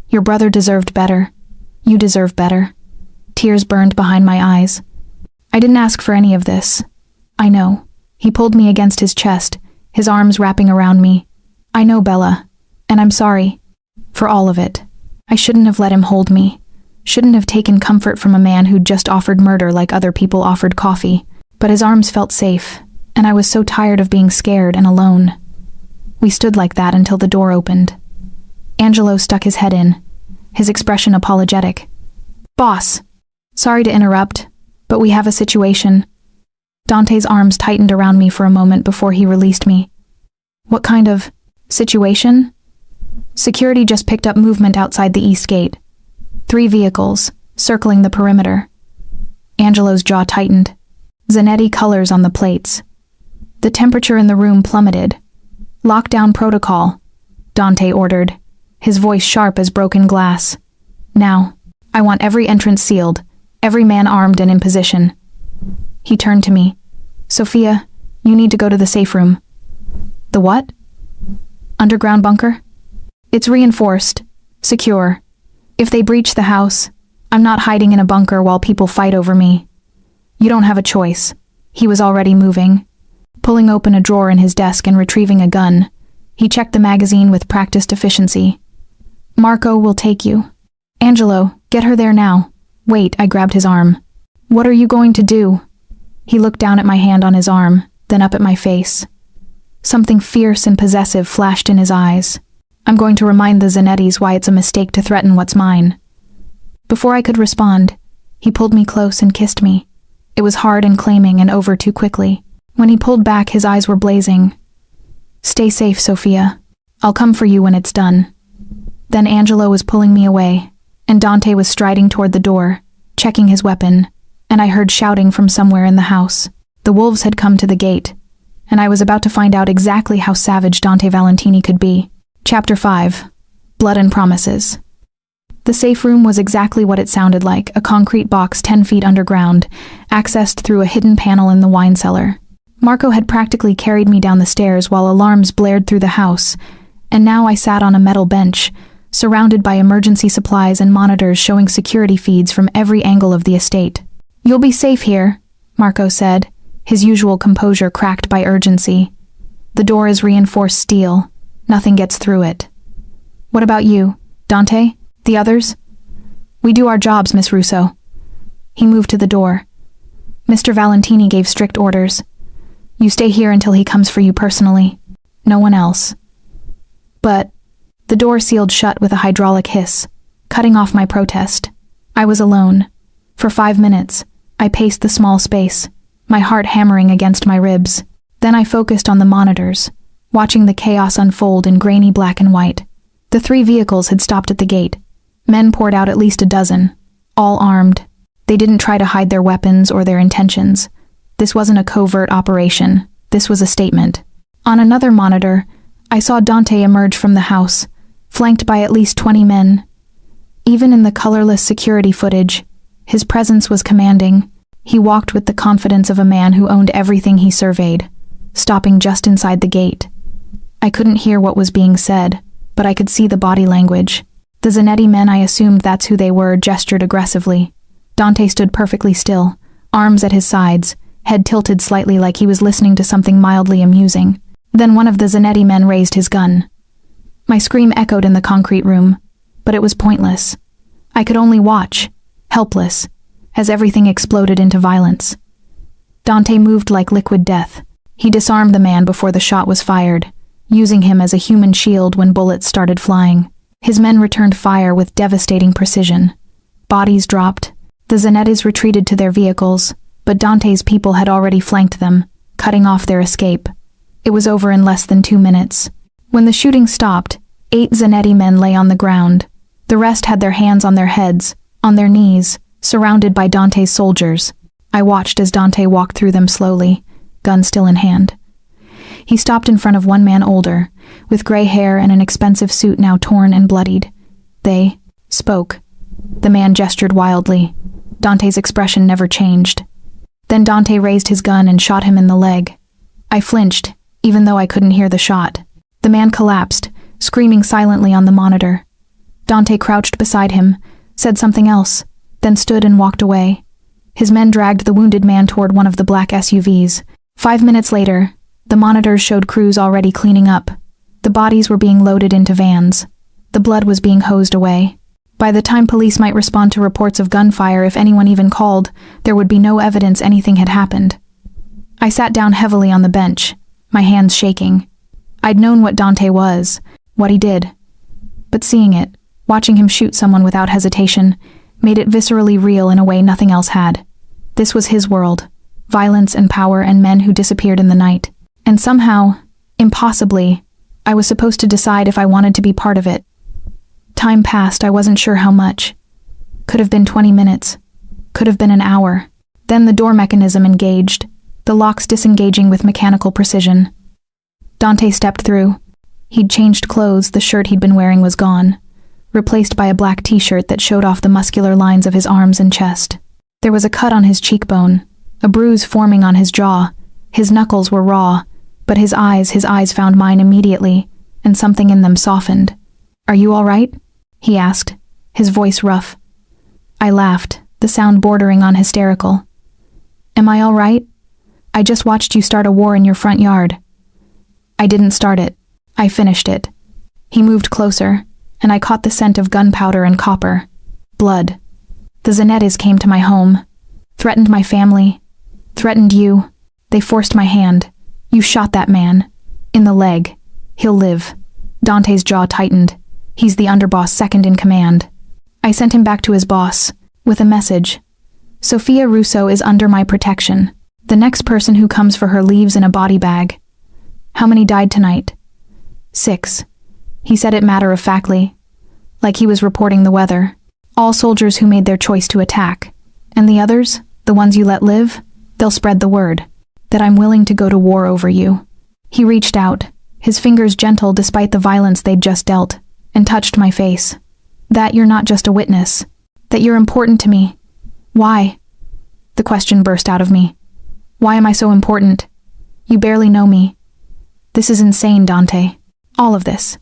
Your brother deserved better. You deserve better. Tears burned behind my eyes. I didn't ask for any of this. I know. He pulled me against his chest, his arms wrapping around me. I know, Bella, and I'm sorry. For all of it. I shouldn't have let him hold me. Shouldn't have taken comfort from a man who'd just offered murder like other people offered coffee. But his arms felt safe, and I was so tired of being scared and alone. We stood like that until the door opened. Angelo stuck his head in, his expression apologetic. Boss, sorry to interrupt, but we have a situation. Dante's arms tightened around me for a moment before he released me. What kind of situation? Security just picked up movement outside the east gate. 3 vehicles, circling the perimeter. Angelo's jaw tightened. Zanetti colors on the plates. The temperature in the room plummeted. Lockdown protocol, Dante ordered, his voice sharp as broken glass. Now, I want every entrance sealed, every man armed and in position. He turned to me. Sophia, you need to go to the safe room. The what? Underground bunker? It's reinforced, secure. If they breach the house, I'm not hiding in a bunker while people fight over me. You don't have a choice. He was already moving, pulling open a drawer in his desk and retrieving a gun. He checked the magazine with practiced efficiency. "Marco will take you." "Angelo, get her there now." "Wait," I grabbed his arm. "What are you going to do?" He looked down at my hand on his arm, then up at my face. Something fierce and possessive flashed in his eyes. "I'm going to remind the Zanettis why it's a mistake to threaten what's mine." Before I could respond, he pulled me close and kissed me. It was hard and claiming and over too quickly. When he pulled back, his eyes were blazing. "Stay safe, Sophia. I'll come for you when it's done." Then Angelo was pulling me away, and Dante was striding toward the door, checking his weapon, and I heard shouting from somewhere in the house. The wolves had come to the gate, and I was about to find out exactly how savage Dante Valentini could be. Chapter 5. Blood and Promises. The safe room was exactly what it sounded like, a concrete box 10 feet underground, accessed through a hidden panel in the wine cellar. Marco had practically carried me down the stairs while alarms blared through the house, and now I sat on a metal bench, surrounded by emergency supplies and monitors showing security feeds from every angle of the estate. "You'll be safe here," Marco said, his usual composure cracked by urgency. "The door is reinforced steel. Nothing gets through it." "What about you, Dante? The others?" "We do our jobs, Miss Russo." He moved to the door. "Mr. Valentini gave strict orders. You stay here until he comes for you personally. No one else." But the door sealed shut with a hydraulic hiss, cutting off my protest. I was alone. For 5 minutes, I paced the small space, my heart hammering against my ribs. Then I focused on the monitors, watching the chaos unfold in grainy black and white. The 3 vehicles had stopped at the gate. Men poured out at least a dozen, all armed. They didn't try to hide their weapons or their intentions. This wasn't a covert operation. This was a statement. On another monitor, I saw Dante emerge from the house, flanked by at least 20 men. Even in the colorless security footage, his presence was commanding. He walked with the confidence of a man who owned everything he surveyed, stopping just inside the gate. I couldn't hear what was being said, but I could see the body language. The Zanetti men, I assumed that's who they were, gestured aggressively. Dante stood perfectly still, arms at his sides, head tilted slightly like he was listening to something mildly amusing. Then one of the Zanetti men raised his gun. My scream echoed in the concrete room, but it was pointless. I could only watch, helpless, as everything exploded into violence. Dante moved like liquid death. He disarmed the man before the shot was fired, using him as a human shield when bullets started flying. His men returned fire with devastating precision. Bodies dropped. The Zanettis retreated to their vehicles, but Dante's people had already flanked them, cutting off their escape. It was over in less than 2 minutes. When the shooting stopped, 8 Zanetti men lay on the ground. The rest had their hands on their heads, on their knees, surrounded by Dante's soldiers. I watched as Dante walked through them slowly, gun still in hand. He stopped in front of one man older, with gray hair and an expensive suit now torn and bloodied. They spoke. The man gestured wildly. Dante's expression never changed. Then Dante raised his gun and shot him in the leg. I flinched, even though I couldn't hear the shot. The man collapsed, screaming silently on the monitor. Dante crouched beside him, said something else, then stood and walked away. His men dragged the wounded man toward one of the black SUVs. 5 minutes later, the monitors showed crews already cleaning up. The bodies were being loaded into vans. The blood was being hosed away. By the time police might respond to reports of gunfire, if anyone even called, there would be no evidence anything had happened. I sat down heavily on the bench, my hands shaking. I'd known what Dante was, what he did. But seeing it, watching him shoot someone without hesitation, made it viscerally real in a way nothing else had. This was his world, violence and power and men who disappeared in the night. And somehow, impossibly, I was supposed to decide if I wanted to be part of it. Time passed, I wasn't sure how much. Could have been 20 minutes. Could have been an hour. Then the door mechanism engaged, the locks disengaging with mechanical precision. Dante stepped through. He'd changed clothes, the shirt he'd been wearing was gone, replaced by a black t-shirt that showed off the muscular lines of his arms and chest. There was a cut on his cheekbone, a bruise forming on his jaw. His knuckles were raw, but his eyes found mine immediately, and something in them softened. "Are you all right?" he asked, his voice rough. I laughed, the sound bordering on hysterical. "Am I all right? I just watched you start a war in your front yard." "I didn't start it," I finished it. He moved closer, and I caught the scent of gunpowder and copper. Blood. The Zanettis came to my home, threatened my family, threatened you. They forced my hand. You shot that man. In the leg. He'll live. Dante's jaw tightened. He's the underboss, second in command. I sent him back to his boss, with a message. Sophia Russo is under my protection. The next person who comes for her leaves in a body bag. How many died tonight? 6. He said it matter-of-factly, like he was reporting the weather. All soldiers who made their choice to attack. And the others, the ones you let live, they'll spread the word that I'm willing to go to war over you. He reached out, his fingers gentle despite the violence they'd just dealt, and touched my face. That you're not just a witness. That you're important to me. Why? The question burst out of me. Why am I so important? You barely know me. This is insane, Dante. All of this.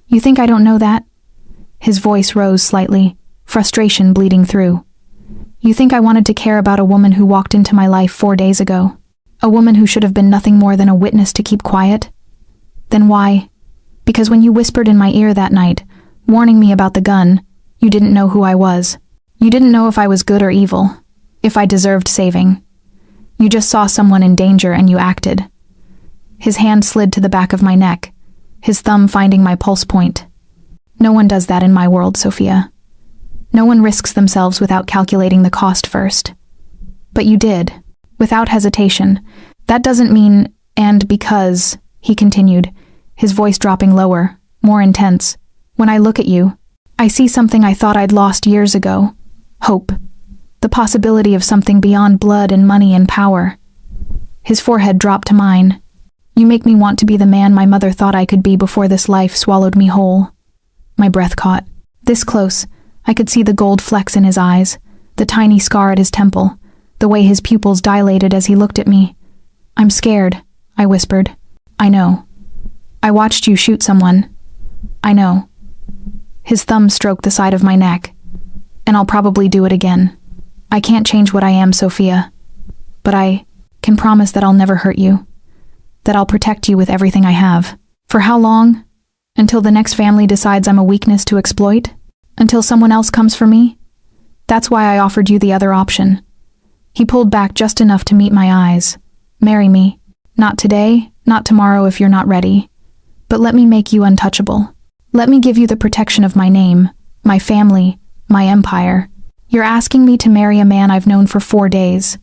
You think I don't know that? His voice rose slightly, frustration bleeding through. You think I wanted to care about a woman who walked into my life 4 days ago? A woman who should have been nothing more than a witness to keep quiet? Then why? Because when you whispered in my ear that night, warning me about the gun, you didn't know who I was. You didn't know if I was good or evil, if I deserved saving. You just saw someone in danger and you acted. His hand slid to the back of my neck, his thumb finding my pulse point. No one does that in my world, Sophia. No one risks themselves without calculating the cost first. But you did, without hesitation. That doesn't mean, and because, he continued, his voice dropping lower, more intense. When I look at you, I see something I thought I'd lost years ago. Hope. The possibility of something beyond blood and money and power. His forehead dropped to mine. You make me want to be the man my mother thought I could be before this life swallowed me whole. My breath caught. This close, I could see the gold flecks in his eyes, the tiny scar at his temple, the way his pupils dilated as he looked at me. I'm scared, I whispered. I know. I watched you shoot someone. I know. His thumb stroked the side of my neck. And I'll probably do it again. I can't change what I am, Sophia. But I can promise that I'll never hurt you. That I'll protect you with everything I have. For how long? Until the next family decides I'm a weakness to exploit? Until someone else comes for me? That's why I offered you the other option. He pulled back just enough to meet my eyes. Marry me. Not today, not tomorrow if you're not ready. But let me make you untouchable. Let me give you the protection of my name, my family, my empire. You're asking me to marry a man I've known for 4 days.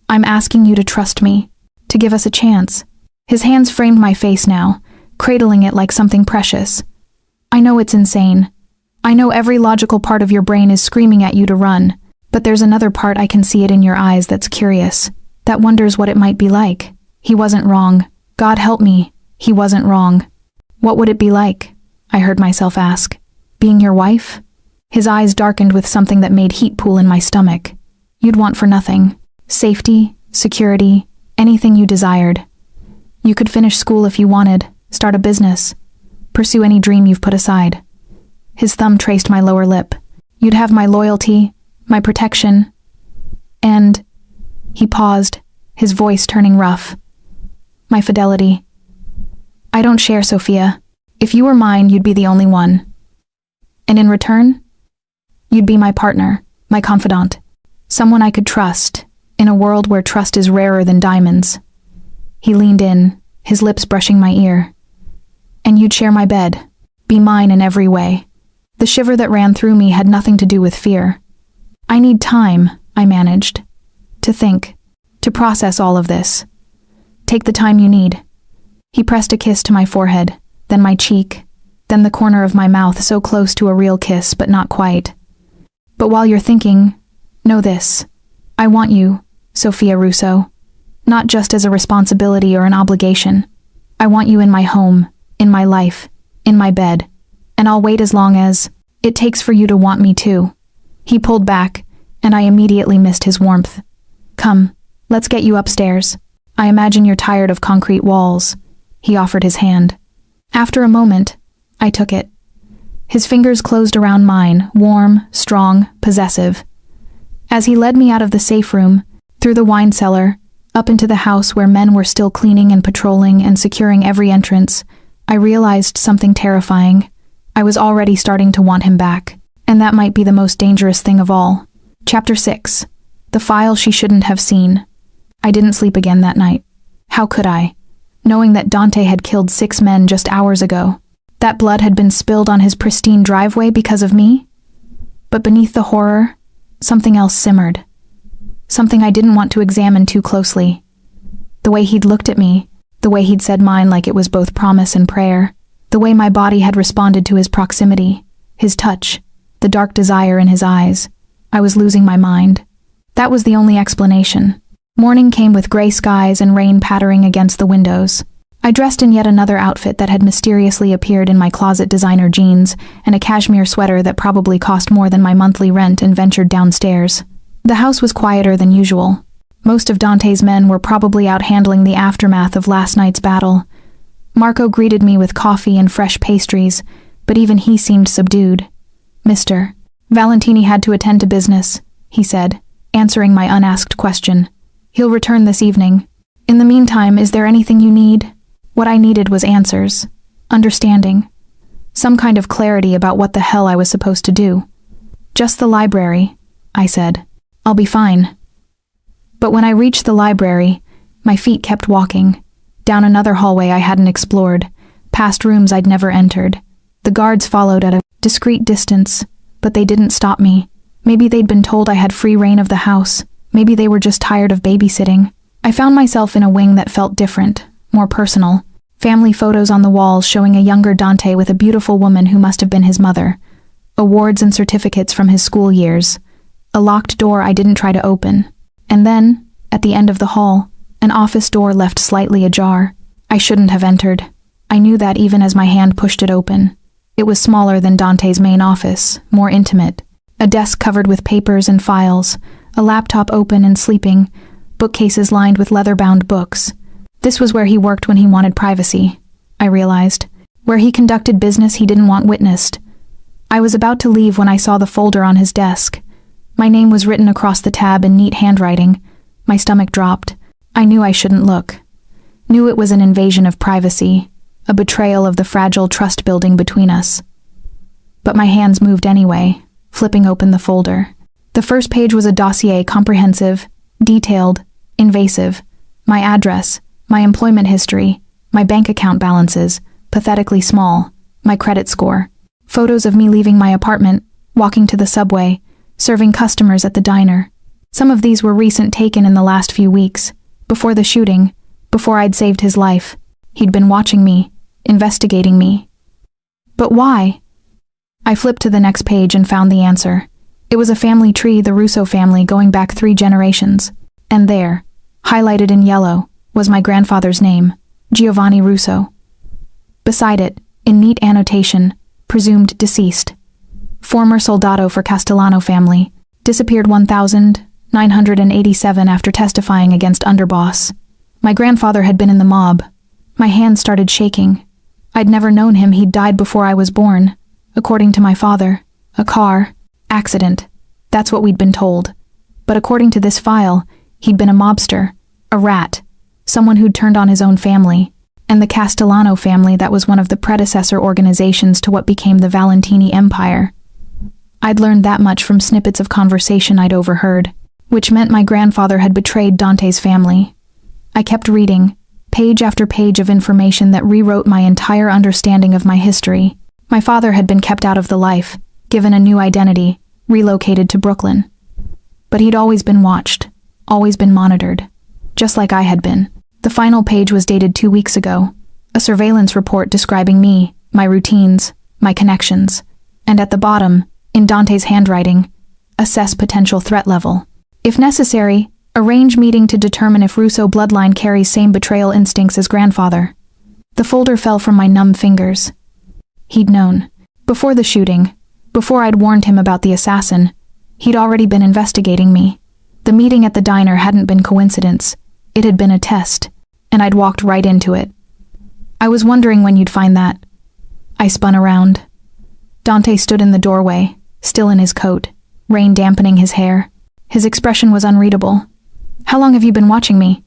I'm asking you to trust me, to give us a chance. His hands framed my face now, cradling it like something precious. I know it's insane. I know every logical part of your brain is screaming at you to run, but there's another part I can see it in your eyes that's curious, that wonders what it might be like. He wasn't wrong. God help me, he wasn't wrong. What would it be like? I heard myself ask. Being your wife? His eyes darkened with something that made heat pool in my stomach. You'd want for nothing. Safety, security, anything you desired. You could finish school if you wanted, start a business, pursue any dream you've put aside. His thumb traced my lower lip. You'd have my loyalty, my protection, and... He paused, his voice turning rough. My fidelity. I don't share, Sophia. If you were mine, you'd be the only one. And in return, you'd be my partner, my confidant, someone I could trust, in a world where trust is rarer than diamonds. He leaned in, his lips brushing my ear. And you'd share my bed, be mine in every way. The shiver that ran through me had nothing to do with fear. I need time, I managed. To think, to process all of this. Take the time you need. He pressed a kiss to my forehead, then my cheek, then the corner of my mouth so close to a real kiss, but not quite. But while you're thinking, know this. I want you, Sophia Russo. Not just as a responsibility or an obligation. I want you in my home, in my life, in my bed. And I'll wait as long as it takes for you to want me too. He pulled back, and I immediately missed his warmth. Come, let's get you upstairs. I imagine you're tired of concrete walls. He offered his hand. After a moment, I took it. His fingers closed around mine, warm, strong, possessive. As he led me out of the safe room, through the wine cellar, up into the house where men were still cleaning and patrolling and securing every entrance, I realized something terrifying. I was already starting to want him back, and that might be the most dangerous thing of all. Chapter 6. The file she shouldn't have seen. I didn't sleep again that night. How could I? Knowing that Dante had killed 6 men just hours ago. That blood had been spilled on his pristine driveway because of me? But beneath the horror, something else simmered. Something I didn't want to examine too closely. The way he'd looked at me, the way he'd said mine like it was both promise and prayer, the way my body had responded to his proximity, his touch, the dark desire in his eyes. I was losing my mind. That was the only explanation. Morning came with gray skies and rain pattering against the windows. I dressed in yet another outfit that had mysteriously appeared in my closet designer jeans and a cashmere sweater that probably cost more than my monthly rent and ventured downstairs. The house was quieter than usual. Most of Dante's men were probably out handling the aftermath of last night's battle. Marco greeted me with coffee and fresh pastries, but even he seemed subdued. "Mr. Valentini had to attend to business," he said, answering my unasked question. "He'll return this evening. In the meantime, is there anything you need?" What I needed was answers, understanding, some kind of clarity about what the hell I was supposed to do. "Just the library," I said. "I'll be fine." But when I reached the library, my feet kept walking, down another hallway I hadn't explored, past rooms I'd never entered. The guards followed at a discreet distance, but they didn't stop me. Maybe they'd been told I had free reign of the house. Maybe they were just tired of babysitting. I found myself in a wing that felt different, more personal. Family photos on the walls showing a younger Dante with a beautiful woman who must have been his mother. Awards and certificates from his school years. A locked door I didn't try to open. And then, at the end of the hall, an office door left slightly ajar. I shouldn't have entered. I knew that even as my hand pushed it open. It was smaller than Dante's main office, more intimate. A desk covered with papers and files, a laptop open and sleeping, bookcases lined with leather-bound books. This was where he worked when he wanted privacy, I realized. Where he conducted business he didn't want witnessed. I was about to leave when I saw the folder on his desk. My name was written across the tab in neat handwriting. My stomach dropped. I knew I shouldn't look. Knew it was an invasion of privacy, a betrayal of the fragile trust building between us. But my hands moved anyway, flipping open the folder. The first page was a dossier, comprehensive, detailed, invasive. My address, my employment history, my bank account balances, pathetically small, my credit score. Photos of me leaving my apartment, walking to the subway, serving customers at the diner. Some of these were recent, taken in the last few weeks, before the shooting, before I'd saved his life. He'd been watching me, investigating me. But why? I flipped to the next page and found the answer. It was a family tree, the Russo family, going back 3 generations. And there, highlighted in yellow, was my grandfather's name, Giovanni Russo. Beside it, in neat annotation, presumed deceased. Former soldado for Castellano family, disappeared 1987 after testifying against underboss. My grandfather had been in the mob. My hands started shaking. I'd never known him, he'd died before I was born. According to my father, a car accident. That's what we'd been told. But according to this file, he'd been a mobster, a rat, someone who'd turned on his own family. And the Castellano family, that was one of the predecessor organizations to what became the Valentini Empire. I'd learned that much from snippets of conversation I'd overheard, which meant my grandfather had betrayed Dante's family. I kept reading, page after page of information that rewrote my entire understanding of my history. My father had been kept out of the life, given a new identity, relocated to Brooklyn. But he'd always been watched, always been monitored, just like I had been. The final page was dated 2 weeks ago, a surveillance report describing me, my routines, my connections, and at the bottom, in Dante's handwriting, assess potential threat level. If necessary, arrange meeting to determine if Russo bloodline carries same betrayal instincts as grandfather. The folder fell from my numb fingers. He'd known. Before the shooting, before I'd warned him about the assassin, he'd already been investigating me. The meeting at the diner hadn't been coincidence. It had been a test, and I'd walked right into it. I was wondering when you'd find that. I spun around. Dante stood in the doorway, still in his coat, rain dampening his hair. His expression was unreadable. "How long have you been watching me?"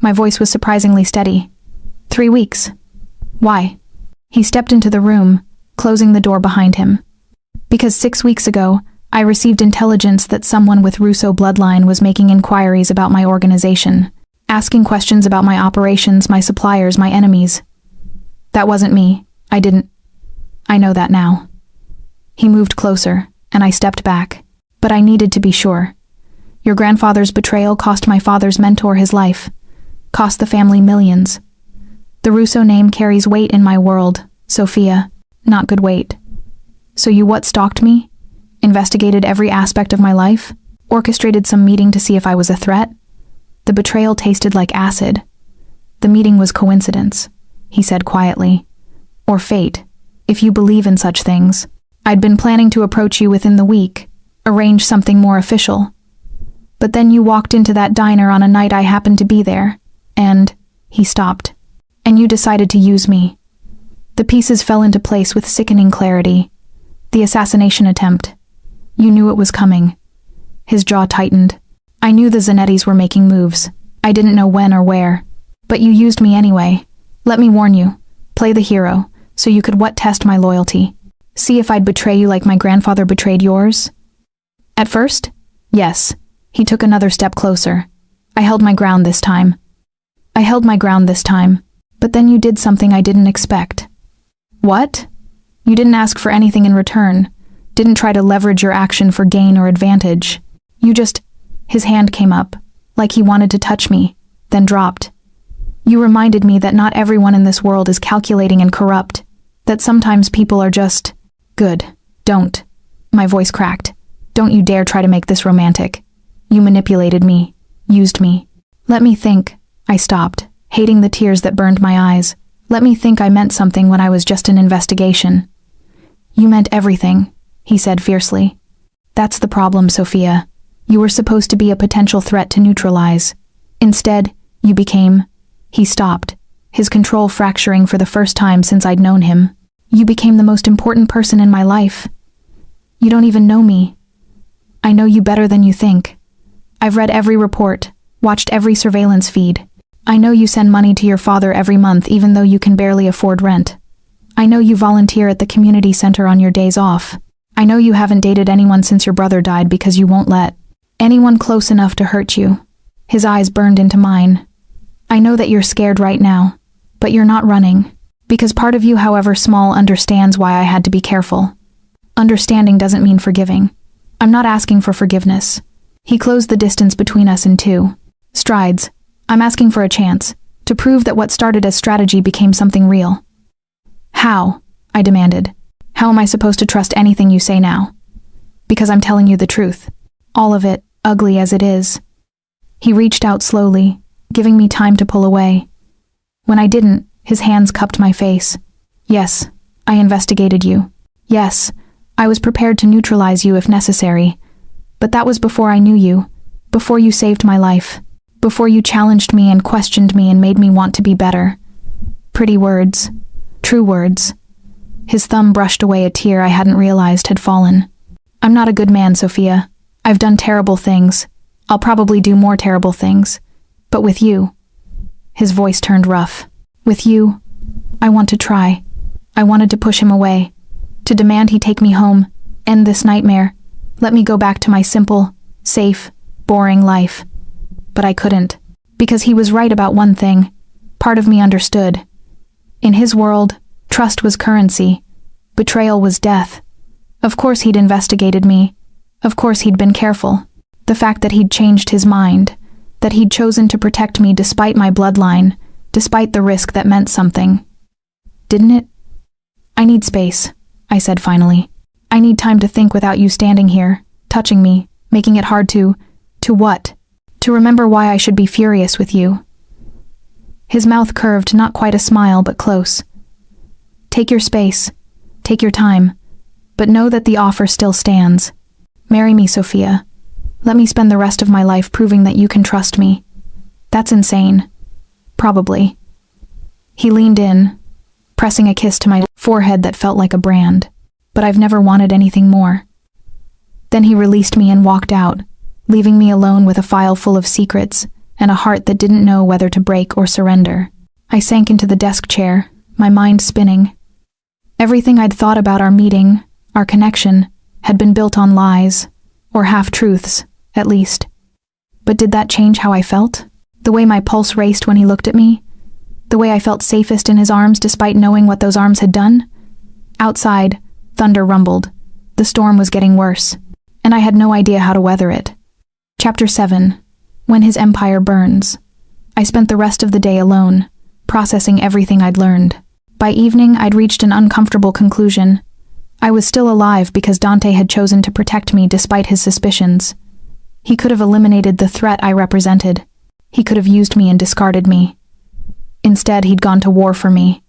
My voice was surprisingly steady. 3 weeks. Why? He stepped into the room, closing the door behind him. Because 6 weeks ago, I received intelligence that someone with Russo bloodline was making inquiries about my organization, asking questions about my operations, my suppliers, my enemies. That wasn't me. I know that now. He moved closer, and I stepped back. But I needed to be sure. Your grandfather's betrayal cost my father's mentor his life, cost the family millions. The Russo name carries weight in my world, Sophia, not good weight. So you stalked me? Investigated every aspect of my life? Orchestrated some meeting to see if I was a threat? The betrayal tasted like acid. The meeting was coincidence, he said quietly. Or fate, if you believe in such things. I'd been planning to approach you within the week, arrange something more official. But then you walked into that diner on a night I happened to be there, and, he stopped, and you decided to use me. The pieces fell into place with sickening clarity. The assassination attempt. You knew it was coming. His jaw tightened. I knew the Zanettis were making moves. I didn't know when or where. But you used me anyway. Let me warn you. Play the hero, so you could test my loyalty. See if I'd betray you like my grandfather betrayed yours? At first? Yes. He took another step closer. I held my ground this time. But then you did something I didn't expect. What? You didn't ask for anything in return. Didn't try to leverage your action for gain or advantage. You just... His hand came up, like he wanted to touch me, then dropped. You reminded me that not everyone in this world is calculating and corrupt, that sometimes people are just... Good. Don't. My voice cracked. Don't you dare try to make this romantic. You manipulated me. Used me. Let me think. I stopped, hating the tears that burned my eyes. Let me think I meant something when I was just an investigation. You meant everything, he said fiercely. That's the problem, Sophia. You were supposed to be a potential threat to neutralize. Instead, you became... He stopped, his control fracturing for the first time since I'd known him. You became the most important person in my life. You don't even know me. I know you better than you think. I've read every report, watched every surveillance feed. I know you send money to your father every month even though you can barely afford rent. I know you volunteer at the community center on your days off. I know you haven't dated anyone since your brother died because you won't let anyone close enough to hurt you. His eyes burned into mine. I know that you're scared right now, but you're not running. Because part of you, however small, understands why I had to be careful. Understanding doesn't mean forgiving. I'm not asking for forgiveness. He closed the distance between us in 2 strides. I'm asking for a chance, to prove that what started as strategy became something real. How? I demanded. How am I supposed to trust anything you say now? Because I'm telling you the truth. All of it, ugly as it is. He reached out slowly, giving me time to pull away. When I didn't, his hands cupped my face. Yes, I investigated you. Yes, I was prepared to neutralize you if necessary. But that was before I knew you, before you saved my life, before you challenged me and questioned me and made me want to be better. Pretty words. True words. His thumb brushed away a tear I hadn't realized had fallen. I'm not a good man, Sophia. I've done terrible things. I'll probably do more terrible things. But with you... His voice turned rough. With you, I want to try. I wanted to push him away. To demand he take me home, end this nightmare. Let me go back to my simple, safe, boring life. But I couldn't. Because he was right about one thing. Part of me understood. In his world, trust was currency. Betrayal was death. Of course he'd investigated me. Of course he'd been careful. The fact that he'd changed his mind, that he'd chosen to protect me despite my bloodline, despite the risk that meant something. Didn't it? I need space, I said finally. I need time to think without you standing here, touching me, making it hard to what? To remember why I should be furious with you. His mouth curved, not quite a smile, but close. Take your space. Take your time. But know that the offer still stands. Marry me, Sophia. Let me spend the rest of my life proving that you can trust me. That's insane. Probably. He leaned in, pressing a kiss to my forehead that felt like a brand. But I've never wanted anything more. Then he released me and walked out, leaving me alone with a file full of secrets and a heart that didn't know whether to break or surrender. I sank into the desk chair, my mind spinning, Everything I'd thought about our meeting, our connection, had been built on lies, or half-truths, at least. But did that change how I felt? The way my pulse raced when he looked at me? The way I felt safest in his arms despite knowing what those arms had done? Outside, thunder rumbled. The storm was getting worse, and I had no idea how to weather it. Chapter 7. When His Empire Burns. I spent the rest of the day alone, processing everything I'd learned. By evening, I'd reached an uncomfortable conclusion. I was still alive because Dante had chosen to protect me despite his suspicions. He could have eliminated the threat I represented. He could have used me and discarded me. Instead, he'd gone to war for me.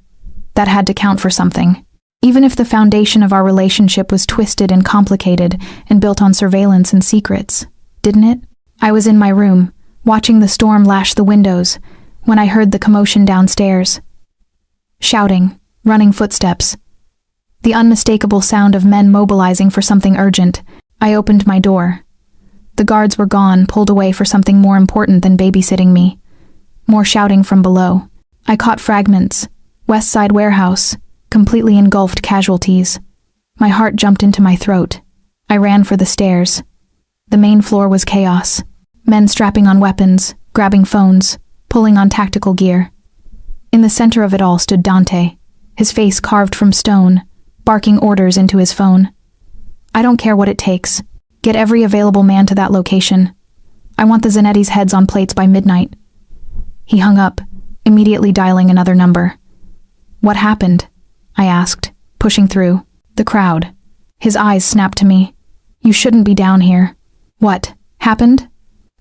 That had to count for something. Even if the foundation of our relationship was twisted and complicated and built on surveillance and secrets, didn't it? I was in my room, watching the storm lash the windows, when I heard the commotion downstairs. Shouting, running footsteps. The unmistakable sound of men mobilizing for something urgent. I opened my door. The guards were gone, pulled away for something more important than babysitting me. More shouting from below. I caught fragments. West Side warehouse, completely engulfed casualties. My heart jumped into my throat. I ran for the stairs. The main floor was chaos. Men strapping on weapons, grabbing phones, pulling on tactical gear. In the center of it all stood Dante, his face carved from stone, barking orders into his phone. I don't care what it takes. Get every available man to that location. I want the Zanetti's heads on plates by midnight. He hung up, immediately dialing another number. What happened? I asked, pushing through. The crowd. His eyes snapped to me. You shouldn't be down here. What happened?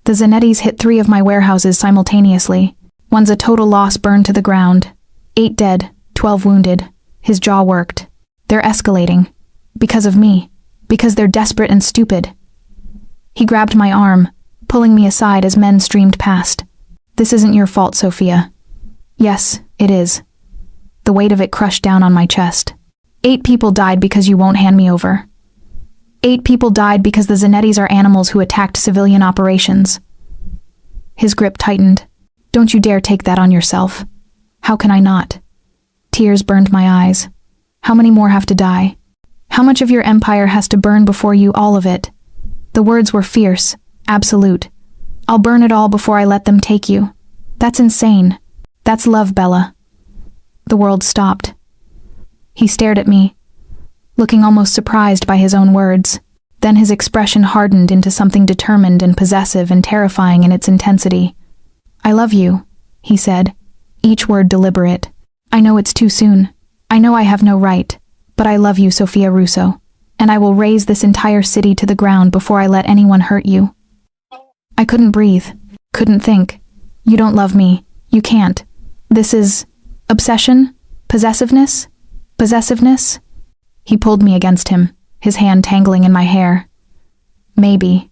The Zanetti's hit 3 of my warehouses simultaneously. One's a total loss, burned to the ground. 8 dead, 12 wounded. His jaw worked. They're escalating. Because of me. Because they're desperate and stupid. He grabbed my arm, pulling me aside as men streamed past. This isn't your fault, Sophia. Yes, it is. The weight of it crushed down on my chest. 8 people died because you won't hand me over. 8 people died because the Zanettis are animals who attacked civilian operations. His grip tightened. Don't you dare take that on yourself. How can I not? Tears burned my eyes. How many more have to die? How much of your empire has to burn before you, all of it? The words were fierce, absolute. I'll burn it all before I let them take you. That's insane. That's love, Bella. The world stopped. He stared at me, looking almost surprised by his own words. Then his expression hardened into something determined and possessive and terrifying in its intensity. I love you, he said, each word deliberate. I know it's too soon. I know I have no right, but I love you, Sophia Russo, and I will raze this entire city to the ground before I let anyone hurt you. I couldn't breathe, couldn't think. You don't love me. You can't. This is obsession? Possessiveness? Possessiveness? He pulled me against him, his hand tangling in my hair. Maybe.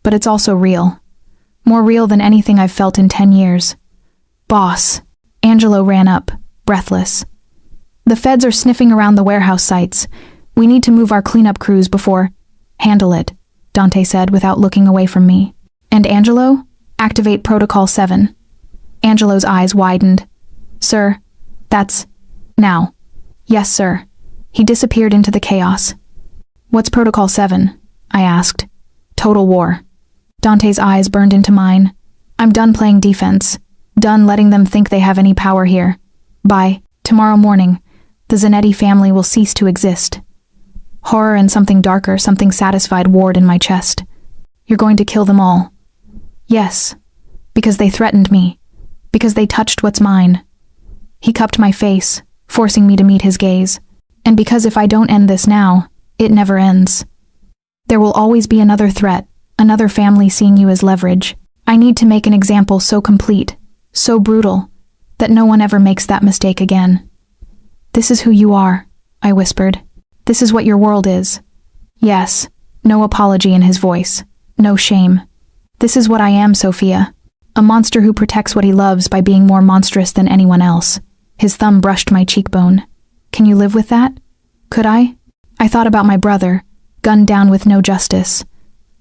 But it's also real. More real than anything I've felt in 10 years. Boss. Angelo ran up, breathless. The feds are sniffing around the warehouse sites. We need to move our cleanup crews before... Handle it, Dante said without looking away from me. And Angelo? Activate Protocol 7. Angelo's eyes widened. Sir, that's... now. Yes, sir. He disappeared into the chaos. What's Protocol 7? I asked. Total war. Dante's eyes burned into mine. I'm done playing defense. Done letting them think they have any power here. By tomorrow morning, the Zanetti family will cease to exist. Horror and something darker, something satisfied warred in my chest. You're going to kill them all. Yes, because they threatened me. Because they touched what's mine. He cupped my face, forcing me to meet his gaze. And because if I don't end this now, it never ends. There will always be another threat, another family seeing you as leverage. I need to make an example so complete, so brutal, that no one ever makes that mistake again. This is who you are, I whispered. This is what your world is. Yes, no apology in his voice, no shame. This is what I am, Sophia. A monster who protects what he loves by being more monstrous than anyone else. His thumb brushed my cheekbone. Can you live with that? Could I? I thought about my brother, gunned down with no justice.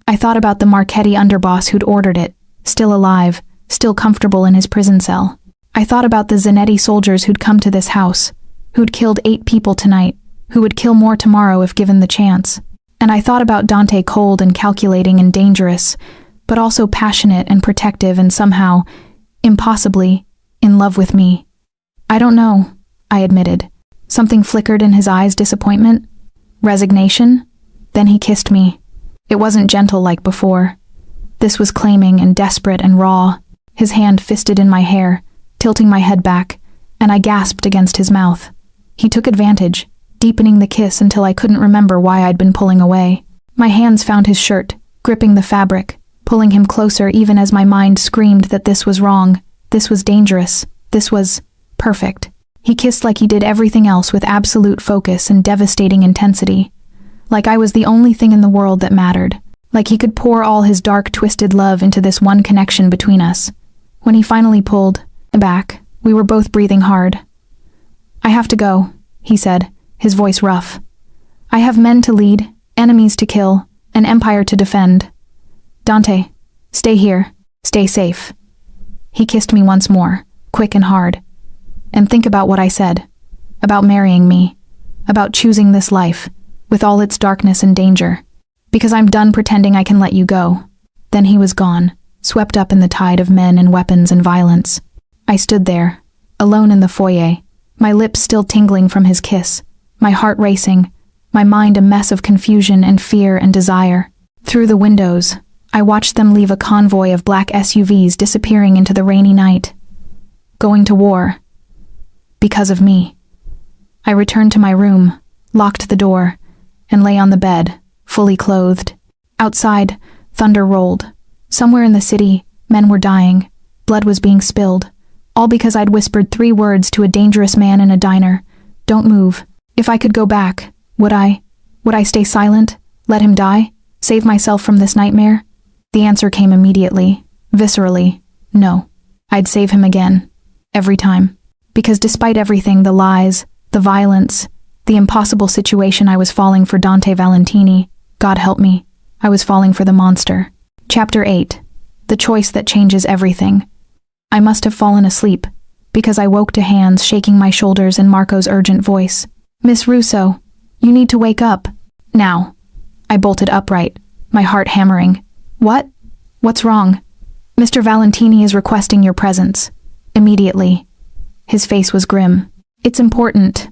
I thought about the Marchetti underboss who'd ordered it, still alive, still comfortable in his prison cell. I thought about the Zanetti soldiers who'd come to this house, who'd killed 8 people tonight, who would kill more tomorrow if given the chance. And I thought about Dante, cold and calculating and dangerous, but also passionate and protective and somehow, impossibly, in love with me. I don't know, I admitted. Something flickered in his eyes, disappointment? Resignation? Then he kissed me. It wasn't gentle like before. This was claiming and desperate and raw, his hand fisted in my hair, tilting my head back, and I gasped against his mouth. He took advantage, deepening the kiss until I couldn't remember why I'd been pulling away. My hands found his shirt, gripping the fabric, pulling him closer even as my mind screamed that this was wrong, this was dangerous, this was perfect. He kissed like he did everything else with absolute focus and devastating intensity. Like I was the only thing in the world that mattered. Like he could pour all his dark, twisted love into this one connection between us. When he finally pulled back, we were both breathing hard. "I have to go," he said, his voice rough. "I have men to lead, enemies to kill, an empire to defend. Dante, stay here, stay safe." He kissed me once more, quick and hard. "And think about what I said, about marrying me, about choosing this life, with all its darkness and danger, because I'm done pretending I can let you go." Then he was gone, swept up in the tide of men and weapons and violence. I stood there, alone in the foyer, my lips still tingling from his kiss, my heart racing, my mind a mess of confusion and fear and desire. Through the windows, I watched them leave a convoy of black SUVs disappearing into the rainy night. Going to war. Because of me. I returned to my room, locked the door, and lay on the bed, fully clothed. Outside, thunder rolled. Somewhere in the city, men were dying. Blood was being spilled. All because I'd whispered 3 words to a dangerous man in a diner. "Don't move." If I could go back, would I? Would I stay silent? Let him die? Save myself from this nightmare? The answer came immediately, viscerally. No. I'd save him again. Every time. Because despite everything, the lies, the violence, the impossible situation, I was falling for Dante Valentini. God help me. I was falling for the monster. Chapter 8. The choice that changes everything. I must have fallen asleep, because I woke to hands shaking my shoulders and Marco's urgent voice. "Miss Russo, you need to wake up. Now." I bolted upright, my heart hammering. "What? What's wrong?" "Mr. Valentini is requesting your presence. Immediately." His face was grim. "It's important."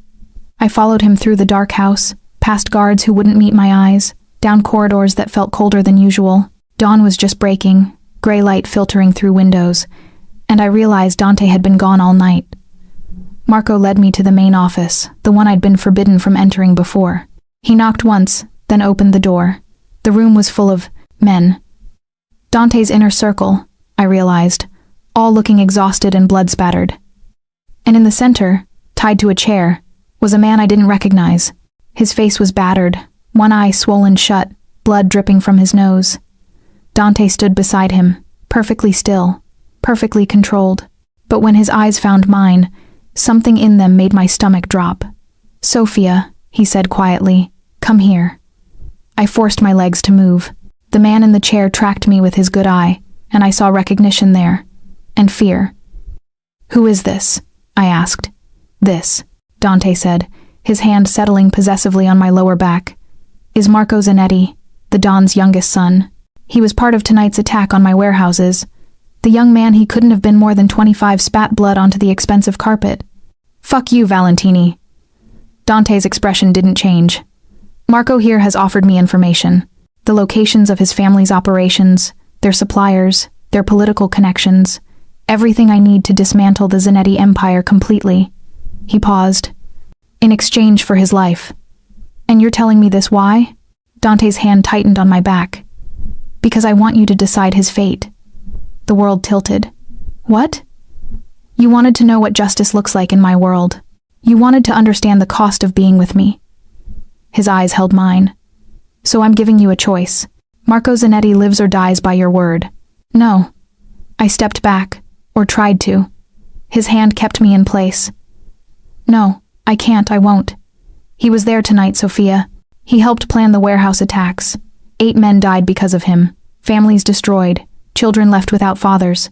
I followed him through the dark house, past guards who wouldn't meet my eyes, down corridors that felt colder than usual. Dawn was just breaking, gray light filtering through windows, and I realized Dante had been gone all night. Marco led me to the main office, the one I'd been forbidden from entering before. He knocked once, then opened the door. The room was full of men. Dante's inner circle, I realized, all looking exhausted and blood-spattered. And in the center, tied to a chair, was a man I didn't recognize. His face was battered, one eye swollen shut, blood dripping from his nose. Dante stood beside him, perfectly still, perfectly controlled. But when his eyes found mine, something in them made my stomach drop. "Sophia," he said quietly, "come here." I forced my legs to move. The man in the chair tracked me with his good eye, and I saw recognition there, and fear. "Who is this?" I asked. "This," Dante said, his hand settling possessively on my lower back, "is Marco Zanetti, the Don's youngest son. He was part of tonight's attack on my warehouses. The young man he couldn't have been more than 25 spat blood onto the expensive carpet." "Fuck you, Valentini." Dante's expression didn't change. "Marco here has offered me information. The locations of his family's operations, their suppliers, their political connections, everything I need to dismantle the Zanetti empire completely." He paused. "In exchange for his life." "And you're telling me this why?" Dante's hand tightened on my back. "Because I want you to decide his fate." The world tilted. "What?" "You wanted to know what justice looks like in my world. You wanted to understand the cost of being with me." His eyes held mine. "So I'm giving you a choice. Marco Zanetti lives or dies by your word." "No." I stepped back, or tried to. His hand kept me in place. "No, I can't, I won't. He was there tonight, Sophia. He helped plan the warehouse attacks. 8 men died because of him. Families destroyed. Children left without fathers."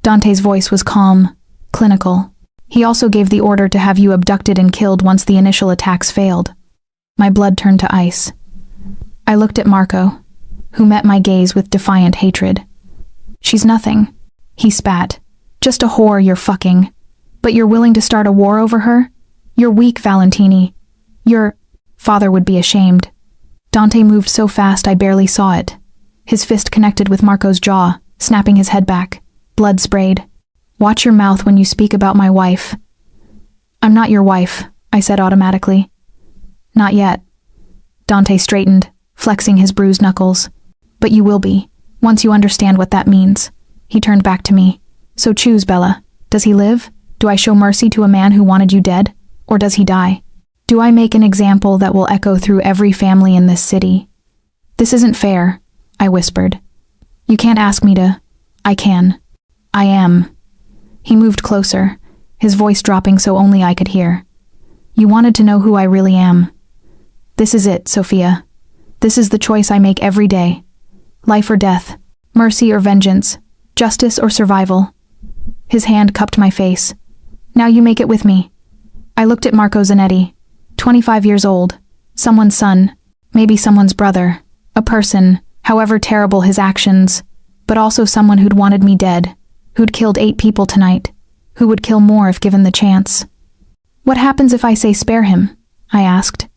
Dante's voice was calm, clinical. "He also gave the order to have you abducted and killed once the initial attacks failed." My blood turned to ice. I looked at Marco, who met my gaze with defiant hatred. "She's nothing," he spat. "Just a whore you're fucking. But you're willing to start a war over her? You're weak, Valentini. Your father would be ashamed." Dante moved so fast I barely saw it. His fist connected with Marco's jaw, snapping his head back. Blood sprayed. "Watch your mouth when you speak about my wife." "I'm not your wife," I said automatically. "Not yet." Dante straightened, flexing his bruised knuckles. "But you will be, once you understand what that means." He turned back to me. "So choose, Bella. Does he live? Do I show mercy to a man who wanted you dead? Or does he die? Do I make an example that will echo through every family in this city?" "This isn't fair," I whispered. "You can't ask me to." "I can. I am." He moved closer, his voice dropping so only I could hear. "You wanted to know who I really am. This is it, Sophia. This is the choice I make every day. Life or death, mercy or vengeance, justice or survival." His hand cupped my face. "Now you make it with me." I looked at Marco Zanetti, 25 years old, someone's son, maybe someone's brother, a person, however terrible his actions, but also someone who'd wanted me dead, who'd killed 8 people tonight, who would kill more if given the chance. "What happens if I say spare him?" I asked.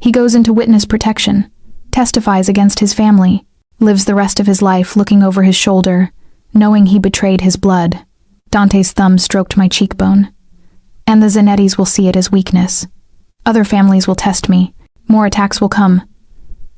"He goes into witness protection, testifies against his family, lives the rest of his life looking over his shoulder, knowing he betrayed his blood." Dante's thumb stroked my cheekbone. "And the Zanettis will see it as weakness. Other families will test me. More attacks will come.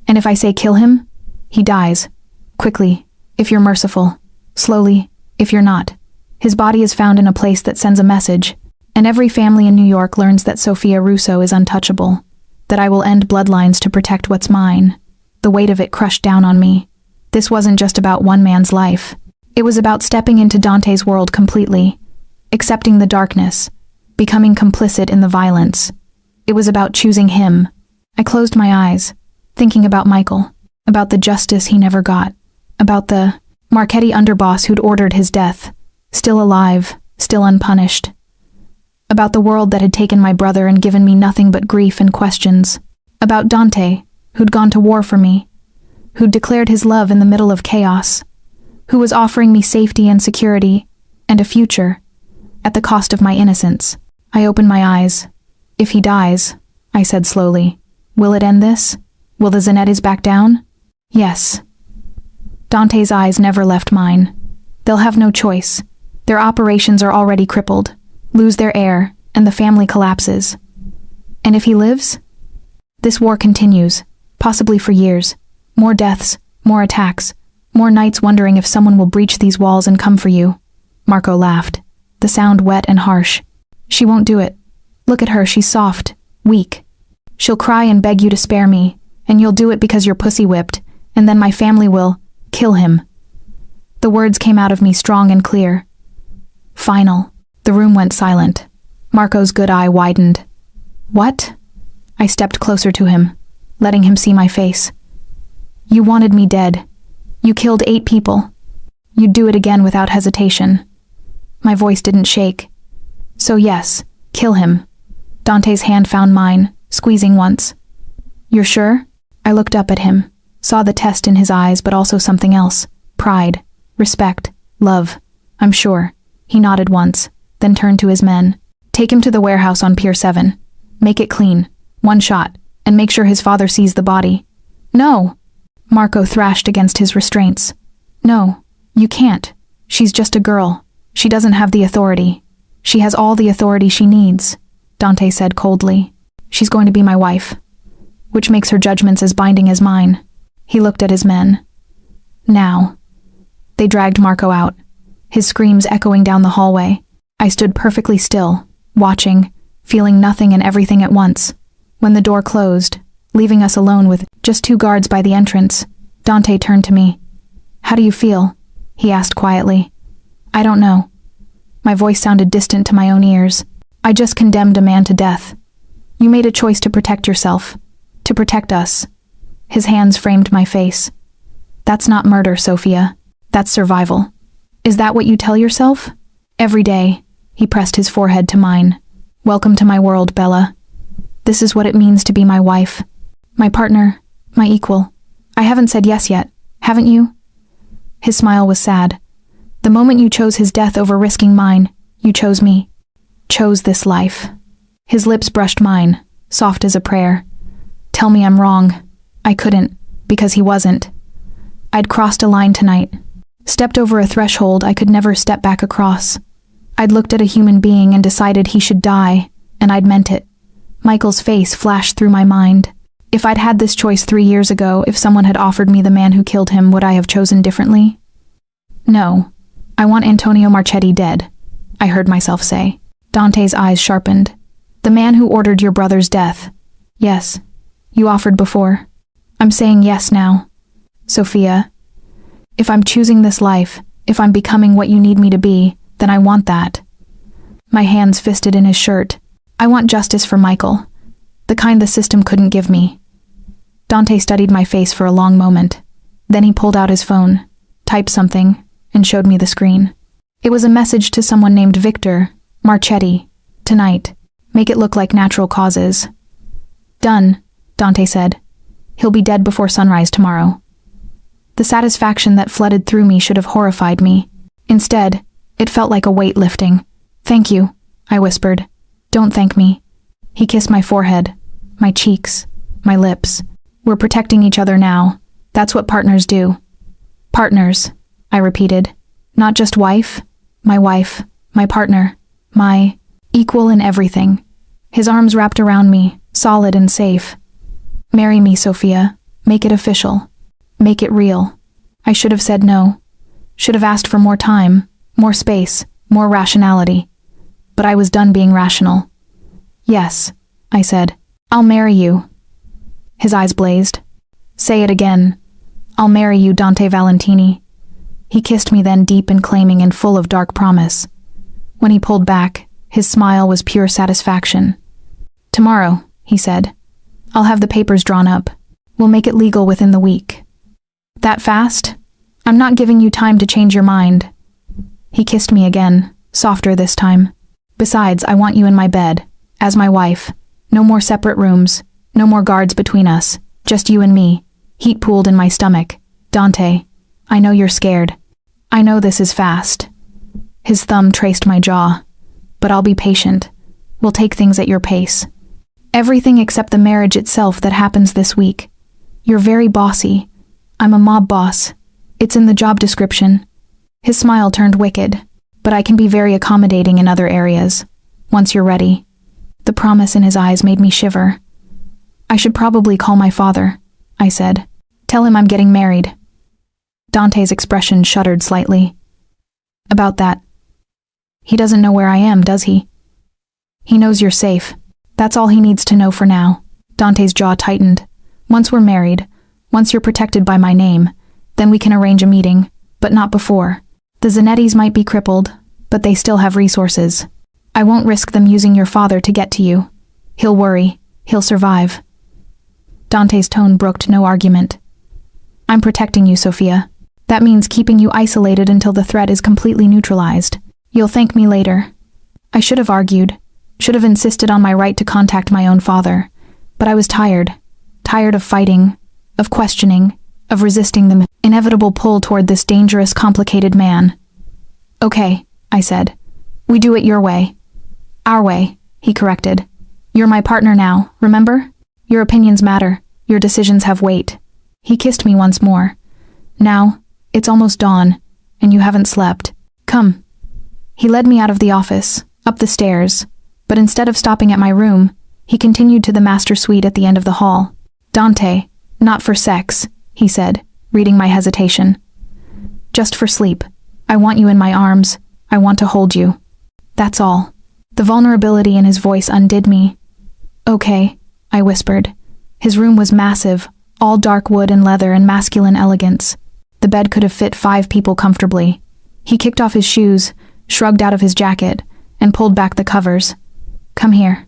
And if I say kill him, he dies. Quickly, if you're merciful. Slowly, if you're not. His body is found in a place that sends a message, and every family in New York learns that Sophia Russo is untouchable, that I will end bloodlines to protect what's mine." The weight of it crushed down on me. This wasn't just about one man's life. It was about stepping into Dante's world completely, accepting the darkness, becoming complicit in the violence. It was about choosing him. I closed my eyes, thinking about Michael, about the justice he never got, about the Marchetti underboss who'd ordered his death, still alive, still unpunished, about the world that had taken my brother and given me nothing but grief and questions, about Dante, who'd gone to war for me, who'd declared his love in the middle of chaos, who was offering me safety and security, and a future, at the cost of my innocence. I opened my eyes. "If he dies," I said slowly, "will it end this? Will the Zanettis back down?" "Yes." Dante's eyes never left mine. "They'll have no choice. Their operations are already crippled, lose their heir, and the family collapses. And if he lives? This war continues, possibly for years. More deaths, more attacks, more nights wondering if someone will breach these walls and come for you." Marco laughed, the sound wet and harsh. "She won't do it. Look at her, she's soft, weak. She'll cry and beg you to spare me, and you'll do it because you're pussy-whipped, and then my family will kill him." The words came out of me strong and clear. Final. The room went silent. Marco's good eye widened. "What?" I stepped closer to him, letting him see my face. "You wanted me dead. You killed 8 people. You'd do it again without hesitation." My voice didn't shake. "So yes, kill him." Dante's hand found mine, squeezing once. "You're sure?" I looked up at him, saw the test in his eyes but also something else. Pride, respect, love. "I'm sure." He nodded once, then turned to his men. "Take him to the warehouse on Pier 7. Make it clean. 1 shot, and make sure his father sees the body." "No!" Marco thrashed against his restraints. "No, you can't. She's just a girl. She doesn't have the authority. She has all the authority she needs," Dante said coldly. "She's going to be my wife, which makes her judgments as binding as mine." He looked at his men. "Now." They dragged Marco out, his screams echoing down the hallway. I stood perfectly still, watching, feeling nothing and everything at once. When the door closed, leaving us alone with just 2 guards by the entrance, Dante turned to me. "How do you feel?" he asked quietly. "I don't know." My voice sounded distant to my own ears. "I just condemned a man to death. You made a choice to protect yourself, to protect us." His hands framed my face. "That's not murder, Sophia. That's survival. Is that what you tell yourself?" "Every day." He pressed his forehead to mine. "Welcome to my world, Bella. This is what it means to be my wife. My partner, my equal. I haven't said yes yet, haven't you? His smile was sad. The moment you chose his death over risking mine, you chose me. Chose this life. His lips brushed mine, soft as a prayer. Tell me I'm wrong. I couldn't, because he wasn't. I'd crossed a line tonight. Stepped over a threshold I could never step back across. I'd looked at a human being and decided he should die, and I'd meant it. Michael's face flashed through my mind. If I'd had this choice 3 years ago, if someone had offered me the man who killed him, would I have chosen differently? No. I want Antonio Marchetti dead, I heard myself say. Dante's eyes sharpened. The man who ordered your brother's death. Yes. You offered before. I'm saying yes now. Sophia, if I'm choosing this life, if I'm becoming what you need me to be, then I want that. My hands fisted in his shirt. I want justice for Michael. The kind the system couldn't give me. Dante studied my face for a long moment. Then he pulled out his phone, typed something, and showed me the screen. It was a message to someone named Victor Marchetti. Tonight. Make it look like natural causes. Done, Dante said. He'll be dead before sunrise tomorrow. The satisfaction that flooded through me should have horrified me. Instead, it felt like a weight lifting. Thank you, I whispered. Don't thank me. He kissed my forehead, my cheeks, my lips. We're protecting each other now. That's what partners do. Partners, I repeated. Not just wife, my partner, my equal in everything. His arms wrapped around me, solid and safe. Marry me, Sophia. Make it official. Make it real. I should have said no. Should have asked for more time, more space, more rationality. But I was done being rational. Yes, I said. I'll marry you. His eyes blazed. Say it again. I'll marry you, Dante Valentini. He kissed me then, deep and claiming and full of dark promise. When he pulled back, his smile was pure satisfaction. Tomorrow, he said. I'll have the papers drawn up. We'll make it legal within the week. That fast? I'm not giving you time to change your mind. He kissed me again, softer this time. Besides, I want you in my bed, as my wife. No more separate rooms, no more guards between us, just you and me. Heat pooled in my stomach. Dante, I know you're scared. I know this is fast. His thumb traced my jaw. But I'll be patient. We'll take things at your pace. Everything except the marriage itself that happens this week. You're very bossy. I'm a mob boss. It's in the job description. His smile turned wicked, but I can be very accommodating in other areas, once you're ready. The promise in his eyes made me shiver. I should probably call my father, I said. Tell him I'm getting married. Dante's expression shuddered slightly. About that. He doesn't know where I am, does he? He knows you're safe. That's all he needs to know for now. Dante's jaw tightened. Once we're married, once you're protected by my name, then we can arrange a meeting, but not before. The Zanettis might be crippled, but they still have resources. I won't risk them using your father to get to you. He'll worry. He'll survive. Dante's tone brooked no argument. I'm protecting you, Sophia. That means keeping you isolated until the threat is completely neutralized. You'll thank me later. I should have argued, should have insisted on my right to contact my own father, but I was tired of fighting, of questioning, of resisting the inevitable pull toward this dangerous, complicated man. Okay, I said. We do it your way. Our way, he corrected. You're my partner now, remember? Your opinions matter. Your decisions have weight. He kissed me once more. Now, it's almost dawn, and you haven't slept. Come. He led me out of the office, up the stairs, but instead of stopping at my room, he continued to the master suite at the end of the hall. Dante, not for sex, he said, reading my hesitation. Just for sleep. I want you in my arms. I want to hold you. That's all. The vulnerability in his voice undid me. Okay, I whispered. His room was massive, all dark wood and leather and masculine elegance. The bed could have fit 5 people comfortably. He kicked off his shoes, shrugged out of his jacket, and pulled back the covers. Come here.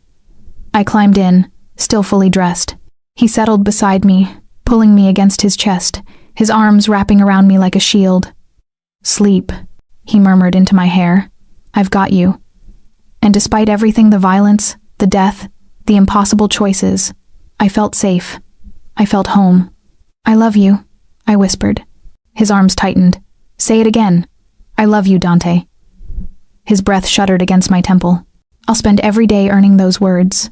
I climbed in, still fully dressed. He settled beside me, pulling me against his chest, his arms wrapping around me like a shield. Sleep, he murmured into my hair. I've got you. And despite everything, the violence, the death, the impossible choices, I felt safe. I felt home. I love you, I whispered. His arms tightened. Say it again. I love you, Dante. His breath shuddered against my temple. I'll spend every day earning those words.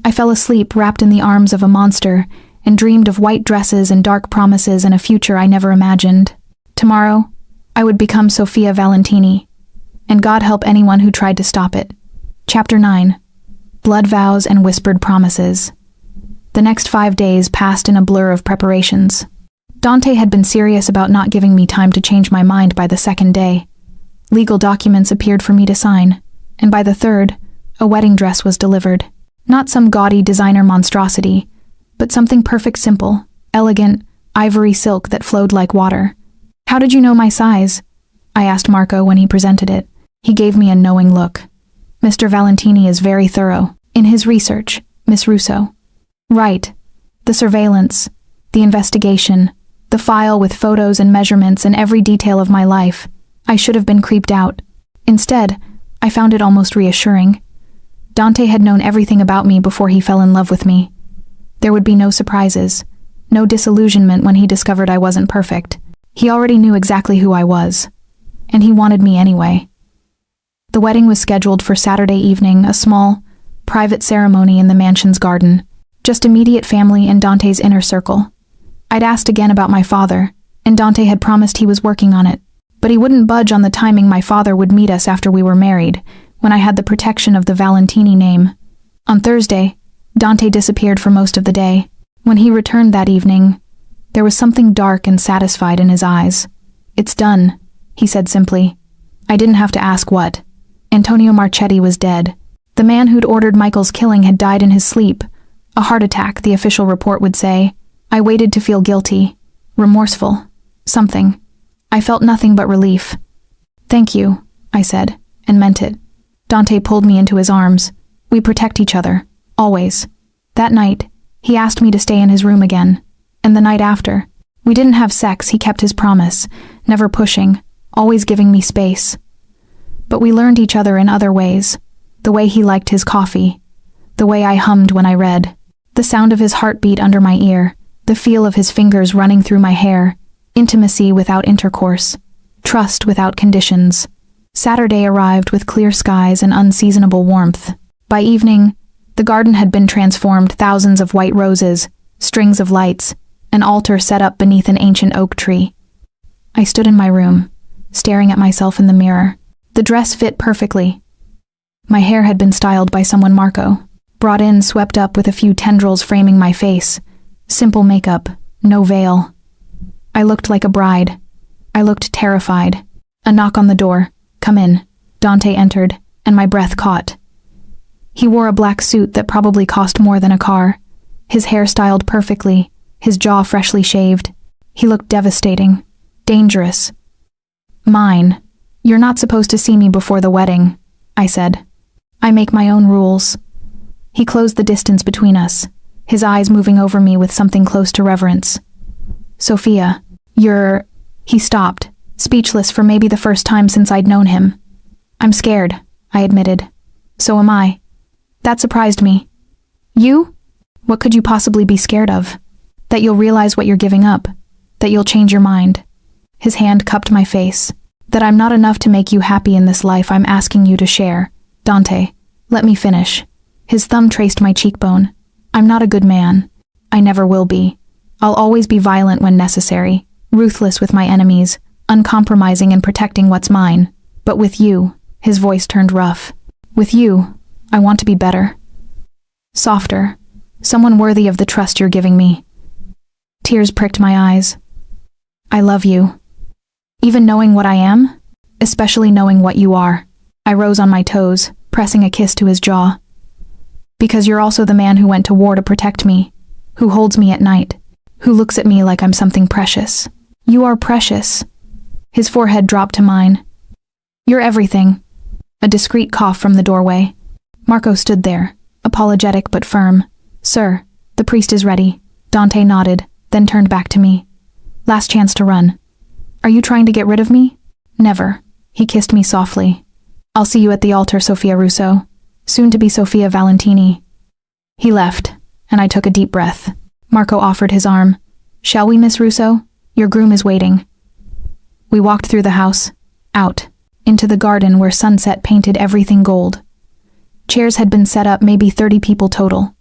I fell asleep wrapped in the arms of a monster and dreamed of white dresses and dark promises and a future I never imagined. Tomorrow, I would become Sofia Valentini, and God help anyone who tried to stop it. Chapter 9. Blood vows and whispered promises. The next 5 days passed in a blur of preparations. Dante had been serious about not giving me time to change my mind by the second day. Legal documents appeared for me to sign, and by the third, a wedding dress was delivered. Not some gaudy designer monstrosity, but something perfect simple, elegant, ivory silk that flowed like water. How did you know my size? I asked Marco when he presented it. He gave me a knowing look. Mr. Valentini is very thorough in his research, Miss Russo. Right. The surveillance, the investigation, the file with photos and measurements and every detail of my life. I should have been creeped out. Instead, I found it almost reassuring. Dante had known everything about me before he fell in love with me. There would be no surprises, no disillusionment when he discovered I wasn't perfect. He already knew exactly who I was, and he wanted me anyway. The wedding was scheduled for Saturday evening, a small, private ceremony in the mansion's garden, just immediate family and Dante's inner circle. I'd asked again about my father, and Dante had promised he was working on it, but he wouldn't budge on the timing my father would meet us after we were married, when I had the protection of the Valentini name. On Thursday, Dante disappeared for most of the day. When he returned that evening, there was something dark and satisfied in his eyes. It's done, he said simply. I didn't have to ask what. Antonio Marchetti was dead. The man who'd ordered Michael's killing had died in his sleep. A heart attack, the official report would say. I waited to feel guilty, remorseful, something. I felt nothing but relief. Thank you, I said, and meant it. Dante pulled me into his arms. We protect each other, always. That night, he asked me to stay in his room again. And the night after, we didn't have sex, he kept his promise, never pushing, always giving me space. But we learned each other in other ways. The way he liked his coffee, the way I hummed when I read, the sound of his heartbeat under my ear, the feel of his fingers running through my hair, intimacy without intercourse, trust without conditions. Saturday arrived with clear skies and unseasonable warmth. By evening, the garden had been transformed, thousands of white roses, strings of lights, an altar set up beneath an ancient oak tree. I stood in my room, staring at myself in the mirror. The dress fit perfectly. My hair had been styled by someone Marco, brought in, swept up with a few tendrils framing my face. Simple makeup, no veil. I looked like a bride. I looked terrified. A knock on the door. Come in. Dante entered, and my breath caught. He wore a black suit that probably cost more than a car. His hair styled perfectly, his jaw freshly shaved. He looked devastating, dangerous. Mine. You're not supposed to see me before the wedding, I said. I make my own rules. He closed the distance between us, his eyes moving over me with something close to reverence. Sophia, you're... He stopped, speechless for maybe the first time since I'd known him. I'm scared, I admitted. So am I. That surprised me. You? What could you possibly be scared of? That you'll realize what you're giving up. That you'll change your mind. His hand cupped my face. That I'm not enough to make you happy in this life I'm asking you to share. Dante, let me finish. His thumb traced my cheekbone. I'm not a good man. I never will be. I'll always be violent when necessary, ruthless with my enemies, uncompromising in protecting what's mine. But with you, his voice turned rough. With you, I want to be better. Softer. Someone worthy of the trust you're giving me. Tears pricked my eyes. I love you. Even knowing what I am, especially knowing what you are. I rose on my toes, pressing a kiss to his jaw. Because you're also the man who went to war to protect me, who holds me at night, who looks at me like I'm something precious. You are precious. His forehead dropped to mine. You're everything. A discreet cough from the doorway. Marco stood there, apologetic but firm. Sir, the priest is ready. Dante nodded, then turned back to me. Last chance to run. Are you trying to get rid of me? Never. He kissed me softly. I'll see you at the altar, Sofia Russo. Soon to be Sofia Valentini. He left, and I took a deep breath. Marco offered his arm. "Shall we, Miss Russo? Your groom is waiting." We walked through the house, out, into the garden where sunset painted everything gold. Chairs had been set up, maybe 30 people total.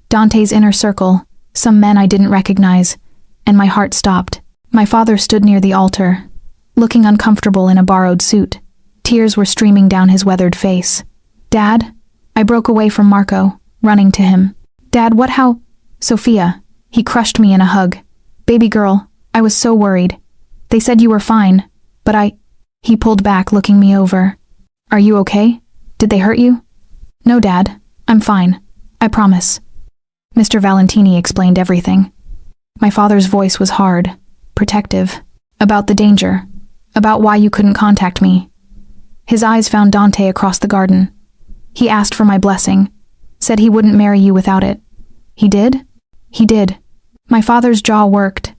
Dante's inner circle, some men I didn't recognize, and my heart stopped. My father stood near the altar, looking uncomfortable in a borrowed suit. Tears were streaming down his weathered face. "Dad?" I broke away from Marco, running to him. "Dad, what, how?" "Sophia." He crushed me in a hug. "Baby girl, I was so worried. They said you were fine, but He pulled back, looking me over. "Are you okay? Did they hurt you?" "No, Dad. I'm fine. I promise." Mr. Valentini explained everything. My father's voice was hard, protective, about the danger, about why you couldn't contact me. His eyes found Dante across the garden. He asked for my blessing, said he wouldn't marry you without it. "He did?" "He did." My father's jaw worked.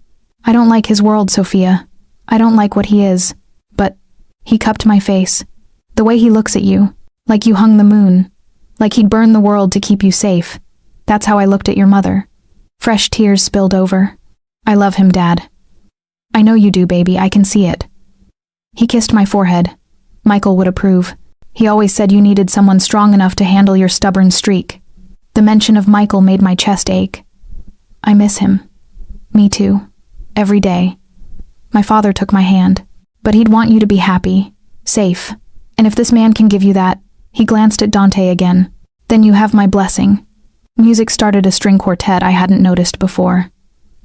"I don't like his world, Sophia. I don't like what he is. But," he cupped my face, "the way he looks at you, like you hung the moon, like he'd burn the world to keep you safe. That's how I looked at your mother." Fresh tears spilled over. "I love him, Dad." "I know you do, baby. I can see it." He kissed my forehead. Michael would approve. He always said you needed someone strong enough to handle your stubborn streak. The mention of Michael made my chest ache. I miss him. Me too. Every day. My father took my hand. "But he'd want you to be happy, safe. And if this man can give you that," he glanced at Dante again, "then you have my blessing." Music started a string quartet I hadn't noticed before.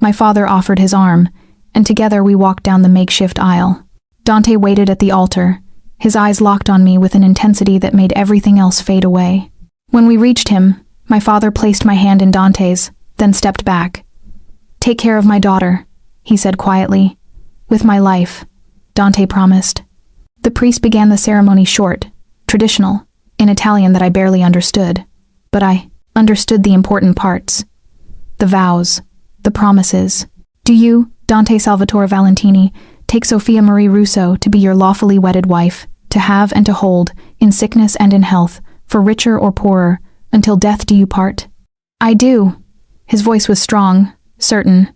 My father offered his arm, and together we walked down the makeshift aisle. Dante waited at the altar, his eyes locked on me with an intensity that made everything else fade away. When we reached him, my father placed my hand in Dante's, then stepped back. "Take care of my daughter," he said quietly. "With my life," Dante promised. The priest began the ceremony short, traditional, in Italian that I barely understood. But I understood the important parts. The vows, the promises. "Do you, Dante Salvatore Valentini, take Sophia Marie Russo to be your lawfully wedded wife, to have and to hold, in sickness and in health, for richer or poorer, until death do you part?" "I do." His voice was strong, certain.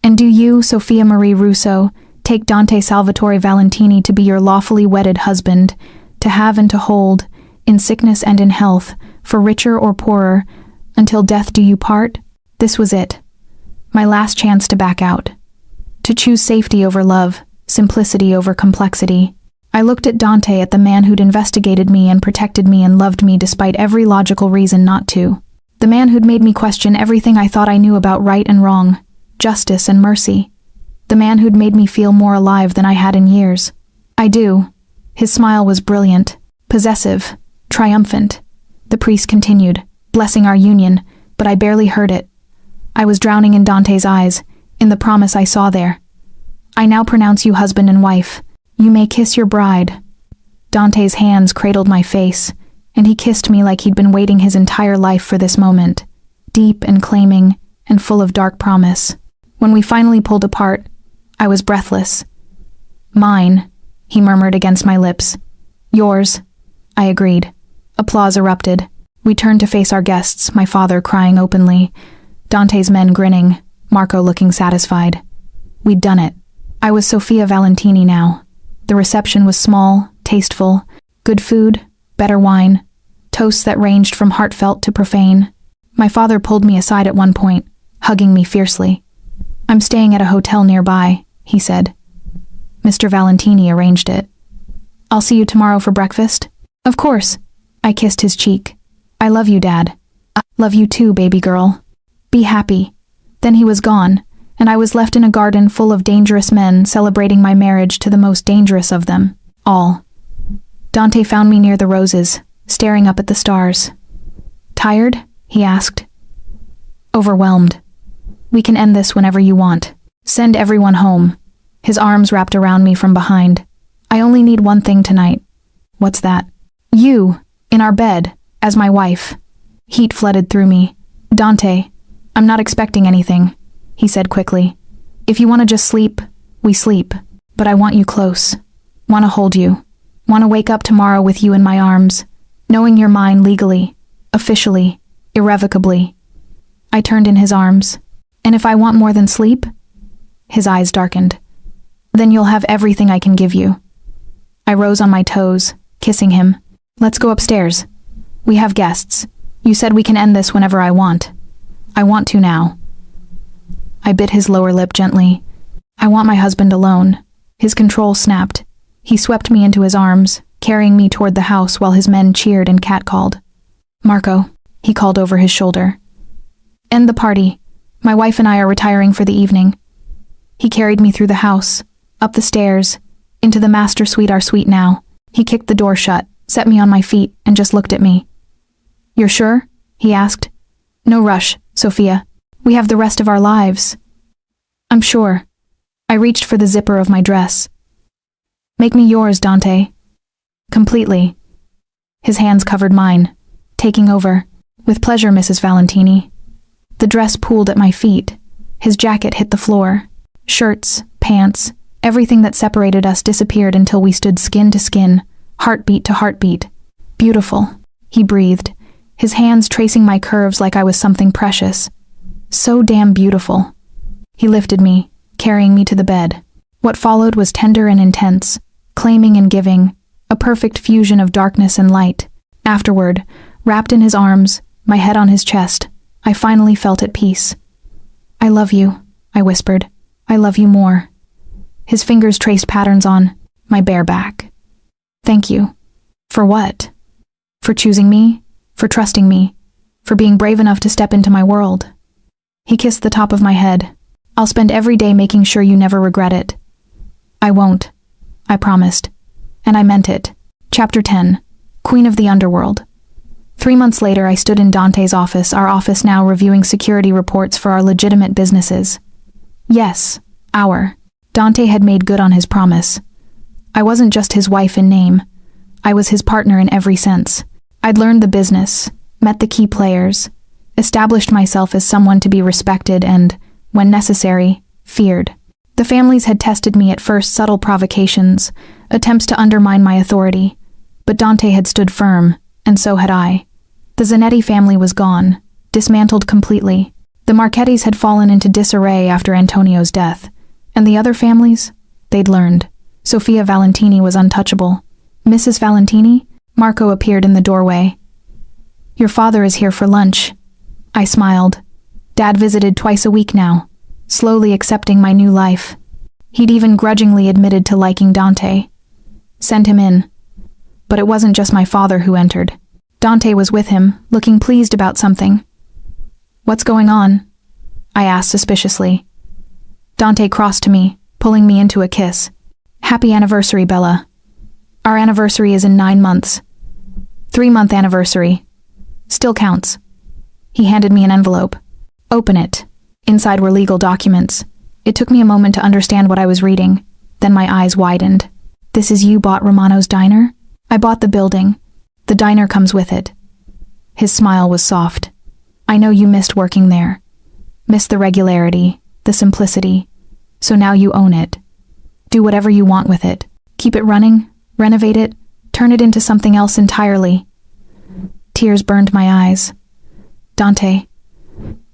"And do you, Sophia Marie Russo, take Dante Salvatore Valentini to be your lawfully wedded husband, to have and to hold, in sickness and in health, for richer or poorer, until death do you part?" This was it. My last chance to back out. To choose safety over love, simplicity over complexity. I looked at Dante, at the man who'd investigated me and protected me and loved me despite every logical reason not to. The man who'd made me question everything I thought I knew about right and wrong, justice and mercy. The man who'd made me feel more alive than I had in years. "I do." His smile was brilliant, possessive, triumphant. The priest continued, blessing our union, but I barely heard it. I was drowning in Dante's eyes, in the promise I saw there. "I now pronounce you husband and wife. You may kiss your bride." Dante's hands cradled my face, and he kissed me like he'd been waiting his entire life for this moment, deep and claiming, and full of dark promise. When we finally pulled apart, I was breathless. "Mine," he murmured against my lips. "Yours," I agreed. Applause erupted. We turned to face our guests, my father crying openly, Dante's men grinning, Marco looking satisfied. We'd done it. I was Sophia Valentini now. The reception was small, tasteful, good food, better wine, toasts that ranged from heartfelt to profane. My father pulled me aside at one point, hugging me fiercely. "I'm staying at a hotel nearby," he said. "Mr. Valentini arranged it." "I'll see you tomorrow for breakfast?" "Of course." I kissed his cheek. "I love you, Dad." "I love you too, baby girl. Be happy." Then he was gone, and I was left in a garden full of dangerous men celebrating my marriage to the most dangerous of them, all. Dante found me near the roses, staring up at the stars. "Tired?" he asked. "Overwhelmed. We can end this whenever you want. Send everyone home." His arms wrapped around me from behind. "I only need one thing tonight." "What's that?" "You, in our bed, as my wife." Heat flooded through me. "Dante, I'm not expecting anything," he said quickly. "If you want to just sleep, we sleep. But I want you close. Want to hold you. Want to wake up tomorrow with you in my arms, knowing you're mine legally, officially, irrevocably." I turned in his arms. And if I want more than sleep? His eyes darkened. Then you'll have everything I can give you. I rose on my toes, kissing him. Let's go upstairs. We have guests. You said we can end this whenever I want. I want to now. I bit his lower lip gently. I want my husband alone. His control snapped. He swept me into his arms, carrying me toward the house while his men cheered and catcalled. Marco, he called over his shoulder. End the party. My wife and I are retiring for the evening. He carried me through the house, up the stairs, into the master suite, our suite now. He kicked the door shut, set me on my feet, and just looked at me. You're sure? He asked. No rush, Sophia. We have the rest of our lives. I'm sure. I reached for the zipper of my dress. Make me yours, Dante. Completely. His hands covered mine, taking over. With pleasure, Mrs. Valentini. The dress pooled at my feet. His jacket hit the floor. Shirts, pants, everything that separated us disappeared until we stood skin to skin, heartbeat to heartbeat. Beautiful, he breathed, his hands tracing my curves like I was something precious. So damn beautiful. He lifted me, carrying me to the bed. What followed was tender and intense, claiming and giving, a perfect fusion of darkness and light. Afterward, wrapped in his arms, my head on his chest, I finally felt at peace. I love you, I whispered. I love you more. His fingers traced patterns on my bare back. Thank you. For what? For choosing me, for trusting me, for being brave enough to step into my world. He kissed the top of my head. I'll spend every day making sure you never regret it. I won't, I promised. And I meant it. Chapter 10. Queen of the Underworld. 3 months later, I stood in Dante's office, our office now reviewing security reports for our legitimate businesses. Yes, our. Dante had made good on his promise. I wasn't just his wife in name. I was his partner in every sense. I'd learned the business, met the key players, established myself as someone to be respected and, when necessary, feared. The families had tested me at first, subtle provocations, attempts to undermine my authority, but Dante had stood firm, and so had I. The Zanetti family was gone, dismantled completely. The Marchettis had fallen into disarray after Antonio's death, and the other families? They'd learned. Sophia Valentini was untouchable. Mrs. Valentini? Marco appeared in the doorway. Your father is here for lunch. I smiled. Dad visited twice a week now, slowly accepting my new life. He'd even grudgingly admitted to liking Dante. Send him in. But it wasn't just my father who entered. Dante was with him, looking pleased about something. What's going on? I asked suspiciously. Dante crossed to me, pulling me into a kiss. Happy anniversary, Bella. Our anniversary is in 9 months. 3-month anniversary. Still counts. He handed me an envelope. Open it. Inside were legal documents. It took me a moment to understand what I was reading. Then my eyes widened. This is you bought Romano's diner? I bought the building. The diner comes with it. His smile was soft. I know you missed working there. Missed the regularity, the simplicity. So now you own it. Do whatever you want with it. Keep it running, renovate it, turn it into something else entirely. Tears burned my eyes. Dante,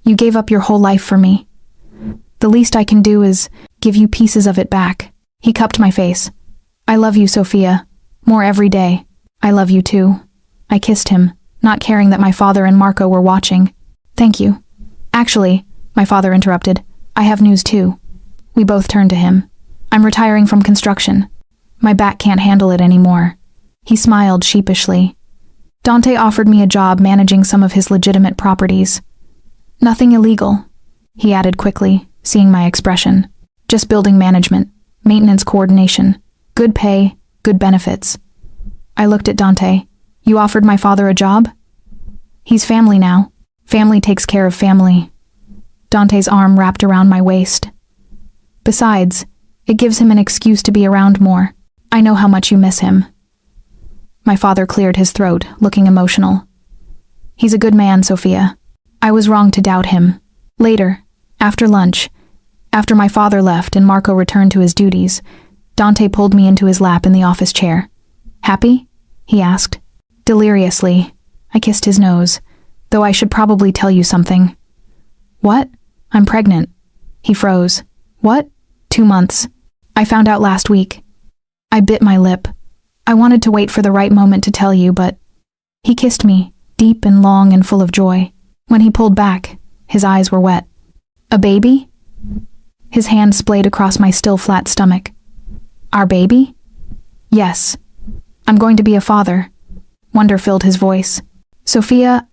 you gave up your whole life for me. The least I can do is give you pieces of it back. He cupped my face. I love you, Sophia. More every day. I love you too. I kissed him, not caring that my father and Marco were watching. Thank you. Actually, my father interrupted, I have news too. We both turned to him. I'm retiring from construction. My back can't handle it anymore. He smiled sheepishly. Dante offered me a job managing some of his legitimate properties. Nothing illegal, he added quickly, seeing my expression. Just building management, maintenance coordination, good pay, good benefits. I looked at Dante. You offered my father a job? He's family now. Family takes care of family. Dante's arm wrapped around my waist. Besides, it gives him an excuse to be around more. I know how much you miss him. My father cleared his throat, looking emotional. He's a good man, Sophia. I was wrong to doubt him. Later, after lunch, after my father left and Marco returned to his duties, Dante pulled me into his lap in the office chair. Happy? He asked. Deliriously. I kissed his nose, though I should probably tell you something. What? I'm pregnant. He froze. What? 2 months. I found out last week. I bit my lip. I wanted to wait for the right moment to tell you, but he kissed me, deep and long and full of joy. When he pulled back, his eyes were wet. A baby? His hand splayed across my still flat stomach. Our baby? Yes. I'm going to be a father. Wonder filled his voice. Sophia,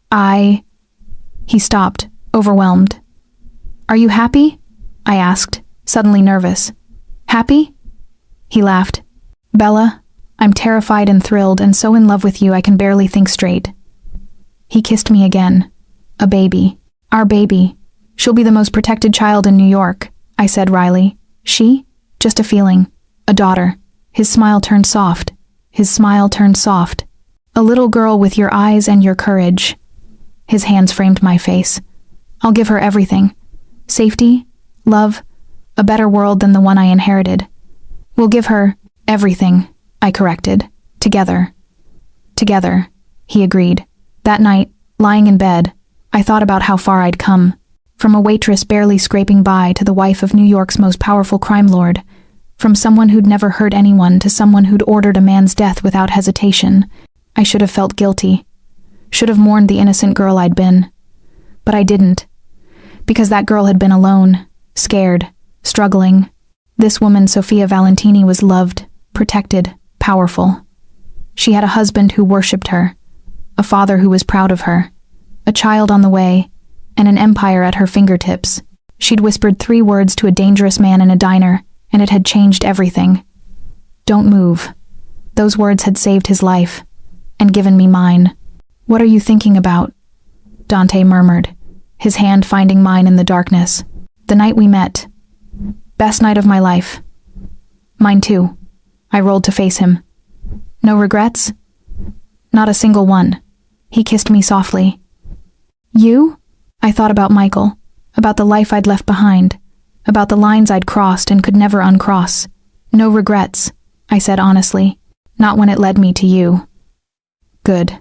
He stopped, overwhelmed. Are you happy? I asked, suddenly nervous. Happy? He laughed. Bella, I'm terrified and thrilled and so in love with you I can barely think straight. He kissed me again. A baby. Our baby. She'll be the most protected child in New York, I said wryly. She? Just a feeling. A daughter. His smile turned soft. A little girl with your eyes and your courage. His hands framed my face. I'll give her everything. Safety, love, a better world than the one I inherited. We'll give her everything, I corrected. Together. Together, he agreed. That night, lying in bed, I thought about how far I'd come. From a waitress barely scraping by to the wife of New York's most powerful crime lord. From someone who'd never hurt anyone to someone who'd ordered a man's death without hesitation. I should have felt guilty. Should have mourned the innocent girl I'd been. But I didn't. Because that girl had been alone, scared, struggling. This woman, Sophia Valentini, was loved, protected, powerful. She had a husband who worshipped her, a father who was proud of her, a child on the way, and an empire at her fingertips. She'd whispered 3 words to a dangerous man in a diner, and it had changed everything. Don't move. Those words had saved his life, and given me mine. What are you thinking about? Dante murmured, his hand finding mine in the darkness. The night we met. Best night of my life. Mine too. I rolled to face him. No regrets? Not a single one. He kissed me softly. You? I thought about Michael, about the life I'd left behind, about the lines I'd crossed and could never uncross. No regrets, I said honestly. Not when it led me to you. Good.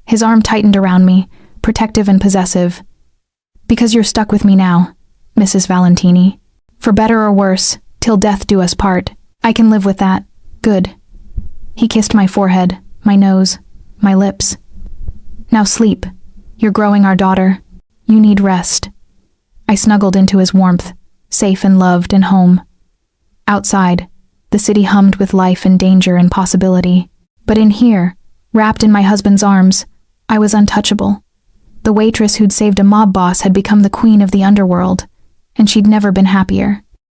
His arm tightened around me, protective and possessive. Because you're stuck with me now, Mrs. Valentini. For better or worse, till death do us part. I can live with that. Good. He kissed my forehead, my nose, my lips. Now sleep. You're growing our daughter. You need rest. I snuggled into his warmth, safe and loved and home. Outside, the city hummed with life and danger and possibility. But in here, wrapped in my husband's arms, I was untouchable. The waitress who'd saved a mob boss had become the queen of the underworld, and she'd never been happier.